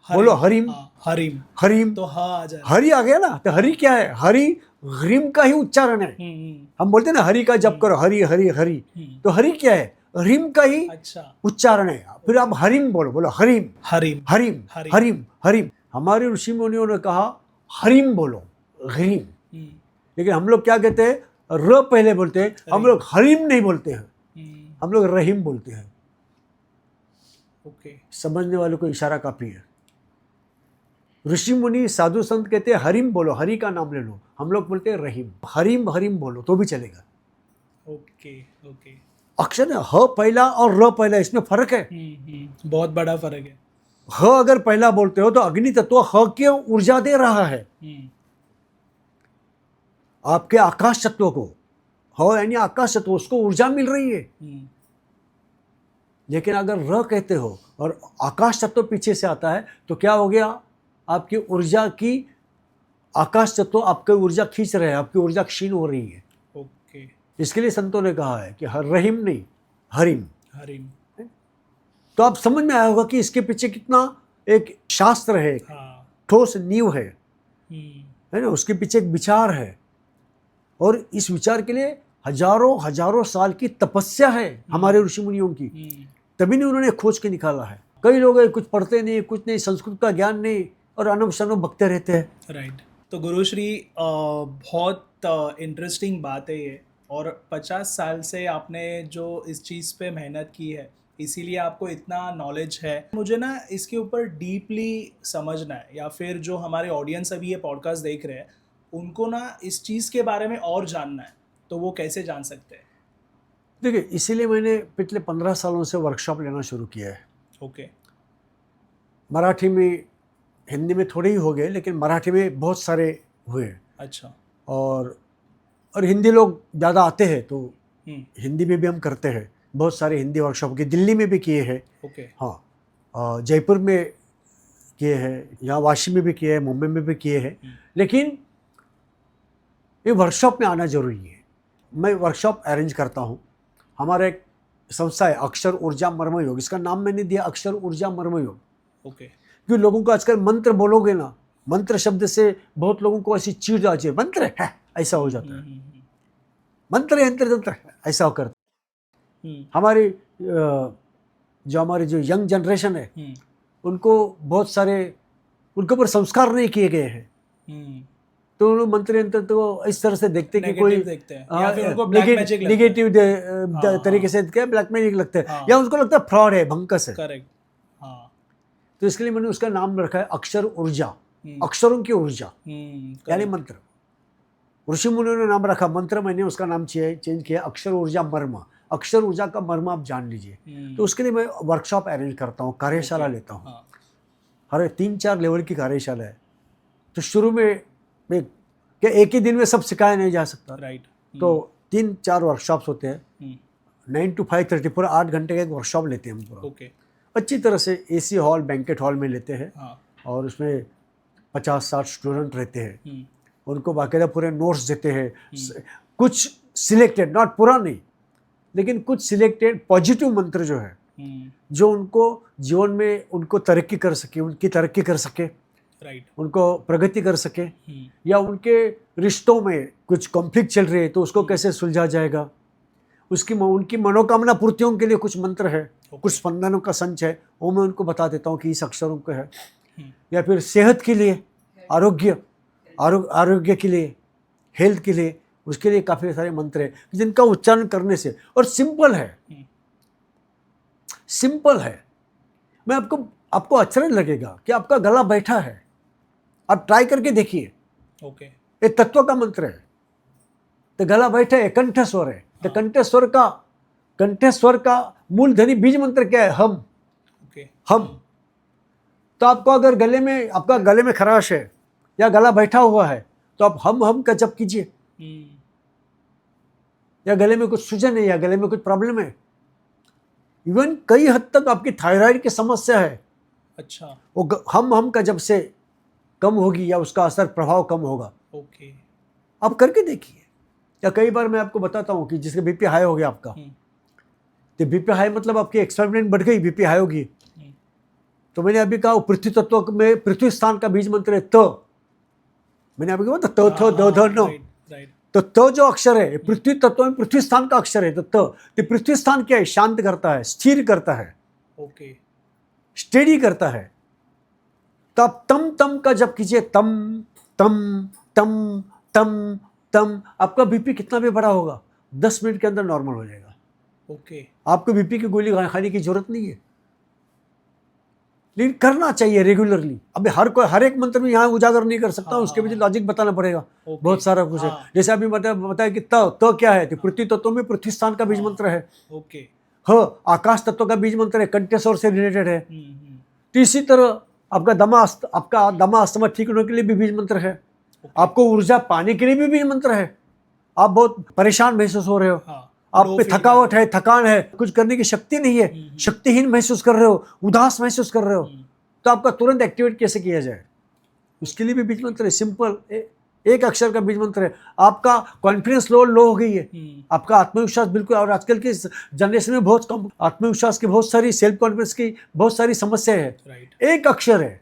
बोलो हरिम। हरिम। हरिम तो आ जाए, हरि आ गया ना। तो हरि क्या है? हरि ह्रीम का ही उच्चारण है। हम बोलते हैं ना हरि का जप करो, हरि हरि हरि, तो हरि क्या है? ह्रीम का ही उच्चारण है। फिर आप हरिम बोलो, बोलो हरिम हरिम हरिम हरिम हरिम। हमारे ऋषि मुनियों ने कहा हरिम बोलो, ह्रीम। लेकिन हम लोग क्या कहते हैं? र पहले बोलते हैं। हम लोग हरिम नहीं बोलते हैं, हम लोग रहीम बोलते हैं। ओके। समझने वालों को इशारा काफी है। ऋषि मुनि साधु संत कहते हैं हरिम बोलो, हरि का नाम ले लो। हम लोग बोलते हैं रहीम। हरिम हरिम बोलो तो भी चलेगा। ओके। ओके। अक्षर है ह पहला और र पहला, इसमें फर्क है। बहुत बड़ा फर्क है। ह अगर पहला बोलते हो तो अग्नि तत्व ह की ऊर्जा दे रहा है आपके आकाश तत्व को। ह यानी आकाश तत्व, उसको ऊर्जा मिल रही है। लेकिन अगर र कहते हो और आकाश तत्व पीछे से आता है तो क्या हो गया? आपकी ऊर्जा की, आकाश तत्व आपकी ऊर्जा खींच रहे हैं, आपकी ऊर्जा क्षीण हो रही है। ओके। इसके लिए संतों ने कहा है कि रहीम नहीं, हरिम। हरिम। तो आप समझ में आया होगा कि इसके पीछे कितना एक शास्त्र है, ठोस नींव है ना। उसके पीछे एक विचार है और इस विचार के लिए हजारों हजारों साल की तपस्या है हमारे ऋषि मुनियों की, तभी नहीं उन्होंने खोज के निकाला है। कई लोग कुछ पढ़ते नहीं, कुछ नहीं, संस्कृत का ज्ञान नहीं, और अनब शनब बकते रहते हैं। राइट। तो गुरुश्री बहुत इंटरेस्टिंग बात है ये, और 50 साल से आपने जो इस चीज़ पे मेहनत की है, इसीलिए आपको इतना नॉलेज है। मुझे ना इसके ऊपर डीपली समझना है, या फिर जो हमारे ऑडियंस अभी ये पॉडकास्ट देख रहे हैं उनको ना इस चीज़ के बारे में और जानना है, तो वो कैसे जान सकते हैं? देखिए, इसीलिए मैंने पिछले 15 सालों से वर्कशॉप लेना शुरू किया है। ओके। मराठी में, हिंदी में थोड़े ही हो गए, लेकिन मराठी में बहुत सारे हुए। अच्छा। और हिंदी लोग ज़्यादा आते हैं तो हिंदी में भी हम करते हैं। बहुत सारे हिंदी वर्कशॉप के दिल्ली में भी किए हैं। ओके। हाँ, जयपुर में किए हैं, यहाँ वाशी में भी किए हैं, मुंबई में भी किए हैं। लेकिन ये वर्कशॉप में आना जरूरी है। मैं वर्कशॉप अरेंज करता हूँ। हमारा एक संस्था है अक्षर ऊर्जा मर्म योग, इसका नाम मैंने दिया अक्षर ऊर्जा मर्म योग। ओके। क्योंकि लोगों को आजकल मंत्र बोलोगे ना, मंत्र शब्द से बहुत लोगों को ऐसी चीड़ आ जाए, मंत्र है ऐसा हो जाता है, मंत्र यंत्र तंत्र ऐसा कर। हमारी जो हमारी जो यंग जनरेशन है उनको बहुत सारे उनके ऊपर संस्कार नहीं किए गए हैं, तो उन मंत्र यंत्र तो इस तरह से देखते कि कोई नेगेटिव तरीके से ब्लैक मैजिक लगते हैं, या उनको लगता है फ्रॉड है, भंकस है। करेक्ट। हाँ। तो इसके लिए मैंने उसका नाम रखा है अक्षर ऊर्जा, अक्षरों की ऊर्जा यानी मंत्र। ऋषि मुनियों ने नाम रखा, मंत्र मैंने उसका नाम चेंज किया अक्षर ऊर्जा मर्म। अक्षर ऊर्जा का मर्म आप जान लीजिए। तो उसके लिए मैं वर्कशॉप अरेंज करता हूँ, कार्यशाला लेता हूँ। हर 3-4 लेवल की कार्यशाला है। तो शुरू में क्या एक ही दिन में सब सिखाया नहीं जा सकता, राइट। तो 3-4 वर्कशॉप्स होते हैं, 9 to 5:30 पूरा 8 घंटे का एक वर्कशॉप लेते हैं हम पूरा। ओके। अच्छी तरह से AC हॉल, बैंकेट हॉल में लेते हैं। हाँ। और उसमें 50-60 स्टूडेंट रहते हैं, उनको बाकायदा पूरे नोट्स देते हैं। कुछ सिलेक्टेड, नॉट पूरा नहीं, लेकिन कुछ सिलेक्टेड पॉजिटिव मंत्र जो है, जो उनको जीवन में उनको तरक्की कर सके, उनकी तरक्की कर सके, राइट, उनको प्रगति कर सके, या उनके रिश्तों में कुछ कॉन्फ्लिक्ट चल रहे हैं तो उसको कैसे सुलझा जाएगा, उनकी मनोकामना पूर्तियों के लिए कुछ मंत्र है, कुछ स्पंदनों का संच है, वो मैं उनको बता देता हूँ कि इस अक्षरों का है। या फिर सेहत के लिए, आरोग्य के लिए, हेल्थ के लिए, उसके लिए काफ़ी सारे मंत्र हैं जिनका उच्चारण करने से, और सिंपल है। मैं आपको आश्चर्य लगेगा कि आपका गला बैठा है, आप ट्राई करके देखिए। ओके। ये तत्व का मंत्र है। तो गला बैठा है, कंठस्वर है। तो कंठस्वर का मूलधनी बीज मंत्र क्या है? हम। ओके। हम। तो आपको अगर आपका गले में खराश है या गला बैठा हुआ है तो आप हम का जप कीजिए। या गले में कुछ सूजन है या गले में कुछ प्रॉब्लम है, इवन कई हद तक आपकी थायराइड की समस्या है, अच्छा, वो हम का जब से कम होगी या उसका असर प्रभाव कम होगा। ओके। आप करके देखिए। या कई बार मैं आपको बताता हूँ कि जिसके बीपी हाई हो गया आपका, तो बीपी हाई मतलब आपकी एक्साइटमेंट बढ़ गई, बीपी हाई होगी। तो मैंने अभी कहा पृथ्वी तत्व में पृथ्वी स्थान का बीज मंत्र है त। मैंने अभी कहा नो, तो जो अक्षर है पृथ्वी तत्व में पृथ्वी स्थान का अक्षर है। तो पृथ्वी स्थान क्या है? शांत करता है, स्थिर करता है, ओके, स्टेडी करता है। तो आप तम का जप कीजिए, तम तम तम तम तम। आपका बीपी कितना भी बड़ा होगा 10 मिनट के अंदर नॉर्मल हो जाएगा। ओके। आपको बीपी की गोली खाने की जरूरत नहीं है, लेकिन करना चाहिए रेगुलरली। अभी हर एक मंत्र में यहाँ उजागर नहीं कर सकता, उसके पीछे लॉजिक बताना पड़ेगा। बहुत सारा कुछ है। जैसे अभी बताया कि तो क्या है, तो पृथ्वी तत्व में पृथ्वी स्थान का बीज मंत्र है। ओके। आकाश तत्व का बीज मंत्र है, कंठस्वर से रिलेटेड है। तो इसी तरह आपका दमा अस्थमा ठीक होने के लिए भी बीज मंत्र है। आपको ऊर्जा पाने के लिए भी बीज मंत्र है। आप बहुत परेशान महसूस हो रहे हो, आप पे थकावट है, थकान है, कुछ करने की शक्ति नहीं है, शक्तिहीन महसूस कर रहे हो, उदास महसूस कर रहे हो, तो आपका तुरंत एक्टिवेट कैसे किया जाए, उसके लिए भी बीज मंत्र है। सिंपल एक अक्षर का बीज मंत्र है। आपका कॉन्फिडेंस लो हो गई है, आपका आत्मविश्वास बिल्कुल, और आजकल के जनरेशन में बहुत कम आत्मविश्वास की, बहुत सारी सेल्फ कॉन्फिडेंस की बहुत सारी समस्या है। एक अक्षर है,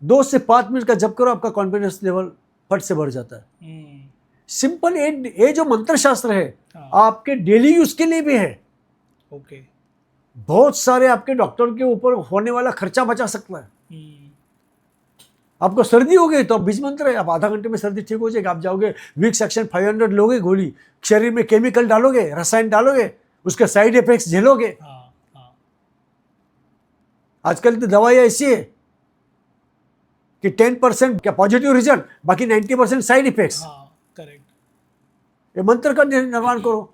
2 से 5 मिनट का जप करो, आपका कॉन्फिडेंस लेवल फट से बढ़ जाता है। सिंपल ये जो मंत्र शास्त्र है आपके डेली यूज के लिए भी है। ओके। बहुत सारे आपके डॉक्टर के ऊपर होने वाला खर्चा बचा सकता है। आपको सर्दी हो गई तो बीज मंत्र है, आप आधा घंटे में सर्दी ठीक हो जाएगी। आप जाओगे विक्स एक्शन 500 लोगे गोली, शरीर में केमिकल डालोगे, रसायन डालोगे, उसके साइड इफेक्ट्स झेलोगे। आजकल तो दवाइयाँ ऐसी है कि 10% क्या पॉजिटिव रिजल्ट, बाकी 90% साइड इफेक्ट्स। करेक्ट। ये मंत्र का निर्माण करो,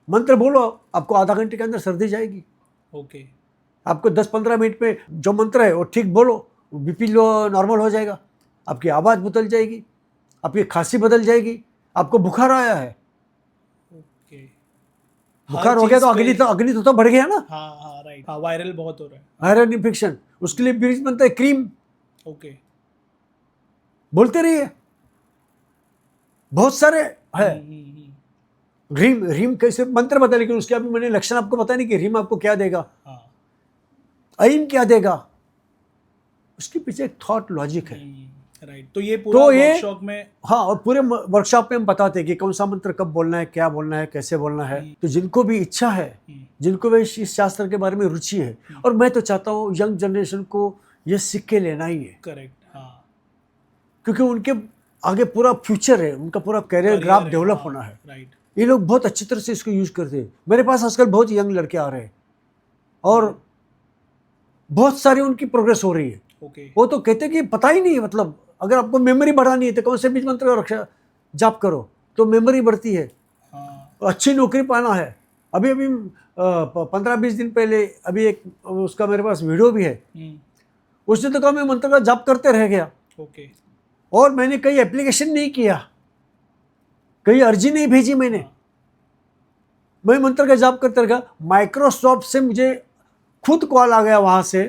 मंत्र बोलो, आपको आधा घंटे के अंदर सर्दी जाएगी। ओके। आपको 10-15 मिनट में जो मंत्र है वो ठीक बोलो, बीपी लो नॉर्मल हो जाएगा, आपकी आवाज़ बदल जाएगी, आपकी खांसी बदल जाएगी। आपको बुखार आया है, ओके, बुखार हो गया तो अग्नि तो बढ़ गया ना। राइट, वायरल बहुत हो रहा है, वायरल इन्फेक्शन, उसके लिए बीज बनता है क्रीम। ओके, बोलते रहिए, बहुत सारे है। रीम कैसे मंत्र बता, लेकिन उसके अभी मैंने लक्षण आपको पता नहीं कि रीम आपको क्या देगा, अईम क्या देगा, उसके पीछे एक थॉट लॉजिक है। राइट, तो ये पूरा तो ये वर्कशॉप में हाँ, और पूरे वर्कशॉप में हम बताते हैं कि कौन सा मंत्र कब बोलना है, क्या बोलना है, कैसे बोलना है। तो जिनको भी इच्छा है, जिनको भी इस शास्त्र के बारे में रुचि है, और मैं तो चाहता हूँ यंग जनरेशन को ये सीख के लेना ही है, करेक्ट, हाँ, क्योंकि उनके आगे पूरा फ्यूचर है, उनका पूरा करियर ग्राफ डेवलप होना है। राइट, ये लोग बहुत अच्छी तरह से इसको यूज करते हैं। मेरे पास आजकल बहुत यंग लड़के आ रहे हैं और बहुत सारी उनकी प्रोग्रेस हो रही है। ओके, वो तो कहते हैं कि पता ही नहीं है, मतलब अगर आपको मेमोरी बढ़ानी है तो कौन से बीज मंत्र का रक्षा जाप करो तो मेमोरी बढ़ती है। हाँ, अच्छी नौकरी पाना है। अभी अभी 15-20 दिन पहले अभी एक उसका मेरे पास वीडियो भी है। उसने तो कहा मैं मंत्र का जाप करते रह गया, ओके, और मैंने कहीं एप्लीकेशन नहीं किया, कहीं अर्जी नहीं भेजी मैंने, मैं मंत्र का जाप करते रह गया। माइक्रोसॉफ्ट से मुझे खुद कॉल आ गया वहां से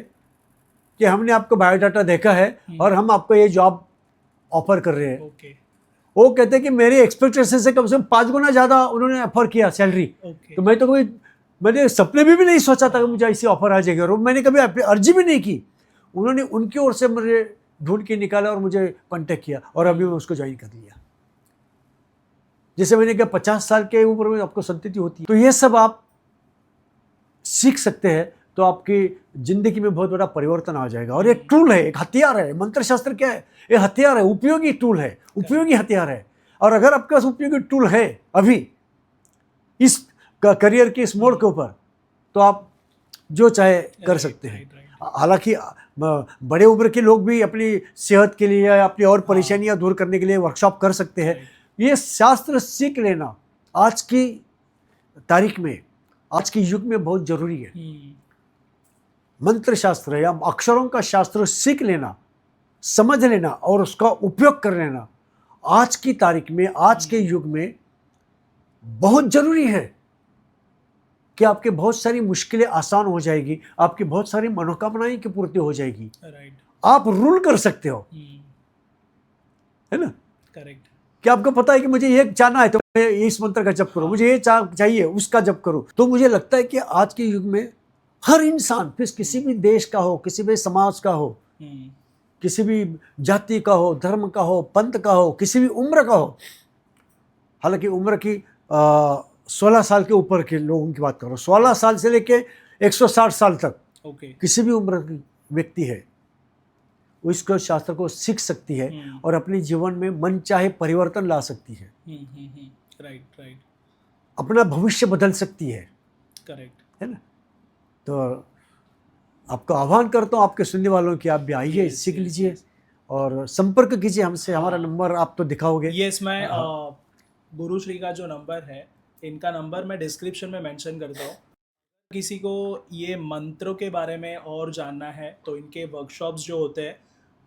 कि हमने आपको बायोडाटा देखा है और हम आपको ये जॉब ऑफर कर रहे हैं। ओके, वो कहते हैं कि मेरी एक्सपेक्टेशन से कम 5 गुना ज़्यादा उन्होंने ऑफर किया सैलरी। ओके, तो मैंने सपने में भी नहीं सोचा था कि मुझे ऐसी ऑफर आ जाएगी, और मैंने कभी अर्जी भी नहीं की। उन्होंने उनकी ओर से मुझे ढूंढ के निकाला और मुझे कांटेक्ट किया, और अभी मैं उसको ज्वाइन कर लिया। जैसे मैंने कहा 50 साल के उम्र में आपको संतति होती है, तो ये सब आप सीख सकते हैं, तो आपकी जिंदगी में बहुत बड़ा परिवर्तन आ जाएगा। और एक टूल है, एक हथियार है। मंत्र शास्त्र क्या है? ये हथियार है, उपयोगी टूल है, उपयोगी हथियार है। और अगर आपके पास उपयोगी टूल है अभी इस करियर के इस मोड़ के ऊपर, तो आप जो चाहे कर सकते हैं। हालांकि बड़े उम्र के लोग भी अपनी सेहत के लिए या अपनी और परेशानियां दूर करने के लिए वर्कशॉप कर सकते हैं। ये शास्त्र सीख लेना आज की तारीख में, आज के युग में बहुत जरूरी है। मंत्र शास्त्र या अक्षरों का शास्त्र सीख लेना, समझ लेना और उसका उपयोग कर लेना आज की तारीख में, आज के युग में बहुत जरूरी है, कि आपके बहुत सारी मुश्किलें आसान हो जाएगी, आपकी बहुत सारी मनोकामनाएं की पूर्ति हो जाएगी। आप रूल कर सकते हो, है ना? करेक्ट, कि आपको पता है कि मुझे ये चाहना है तो मैं इस मंत्र का जप करो, मुझे ये चाहिए उसका जप करो। तो मुझे लगता है कि आज के युग में हर इंसान, फिर किसी भी देश का हो, किसी भी समाज का हो, किसी भी जाति का हो, धर्म का हो, पंथ का हो, किसी भी उम्र का हो, हालांकि उम्र की 16 साल के ऊपर के लोगों की बात करो, 16 साल से लेके 160 साल तक किसी भी उम्र की व्यक्ति है, वो इसको शास्त्र को सीख सकती है और अपने जीवन में मन चाहे परिवर्तन ला सकती है। राइट, राइट, अपना भविष्य बदल सकती है, करेक्ट, है ना? तो आपको आह्वान करता हूँ, आपके सुनने वालों की, आप भी आइए, सीख लीजिए और संपर्क कीजिए हमसे। हमारा नंबर आप तो दिखाओगे? यस, मैं गुरुश्री का जो नंबर है, इनका नंबर मैं डिस्क्रिप्शन में मेंशन करता हूँ। किसी को ये मंत्रों के बारे में और जानना है तो इनके वर्कशॉप्स जो होते हैं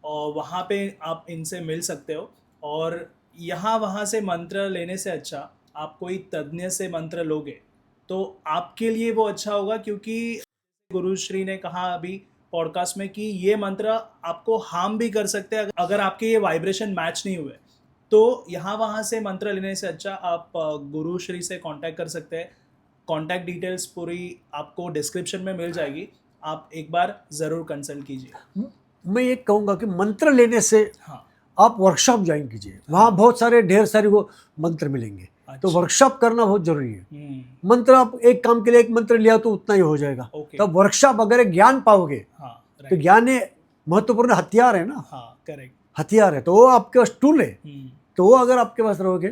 और वहाँ पे आप इनसे मिल सकते हो। और यहाँ वहाँ से मंत्र लेने से अच्छा आप कोई तज्ञ से मंत्र लोगे तो आपके लिए वो अच्छा होगा, क्योंकि गुरुश्री ने कहा अभी पॉडकास्ट में कि ये मंत्र आपको हार्म भी कर सकते हैं अगर आपके ये वाइब्रेशन मैच नहीं हुए। तो यहाँ वहाँ से मंत्र लेने से अच्छा आप गुरुश्री से कांटेक्ट कर सकते हैं। कांटेक्ट डिटेल्स पूरी आपको डिस्क्रिप्शन में मिल जाएगी, आप एक बार ज़रूर कंसल्ट कीजिए। मैं ये कहूँगा कि मंत्र लेने से हाँ, आप वर्कशॉप ज्वाइन कीजिए, वहाँ बहुत सारे ढेर सारे वो मंत्र मिलेंगे। तो वर्कशॉप करना बहुत जरूरी है। मंत्र आप एक काम के लिए एक मंत्र लिया तो उतना ही हो जाएगा। तो वर्कशॉप अगर ज्ञान पाओगे, तो ज्ञान महत्वपूर्ण हथियार है ना, करेक्ट, हथियार है, तो वो आपके पास टूल है। तो वो अगर आपके पास रहोगे,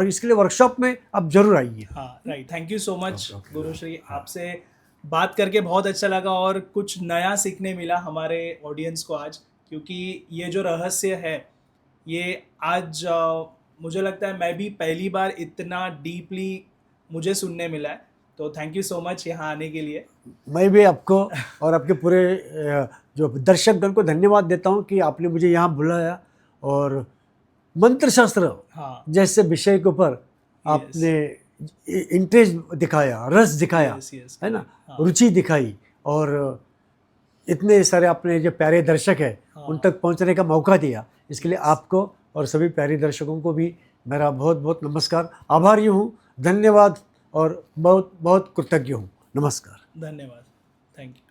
इसके लिए वर्कशॉप में आप जरूर आइए। हाँ, right, thank you so much Gurushree, आपसे बात करके बहुत अच्छा लगा और कुछ नया सीखने मिला हमारे ऑडियंस को आज, क्योंकि ये जो रहस्य है ये आज मुझे लगता है मैं भी पहली बार इतना डीपली मुझे सुनने मिला है। तो थैंक यू सो मच यहाँ आने के लिए। मैं भी आपको और आपके पूरे जो दर्शकगण को धन्यवाद देता हूँ कि आपने मुझे यहाँ बुलाया और मंत्र शास्त्र जैसे विषय के ऊपर आपने इंटरेस्ट दिखाया, रस दिखाया, है ना, रुचि दिखाई, और इतने सारे अपने जो प्यारे दर्शक है उन तक पहुंचने का मौका दिया। इसके लिए आपको और सभी प्यारे दर्शकों को भी मेरा बहुत बहुत नमस्कार, आभारी हूँ, धन्यवाद और बहुत बहुत कृतज्ञ हूँ। नमस्कार, धन्यवाद, थैंक यू।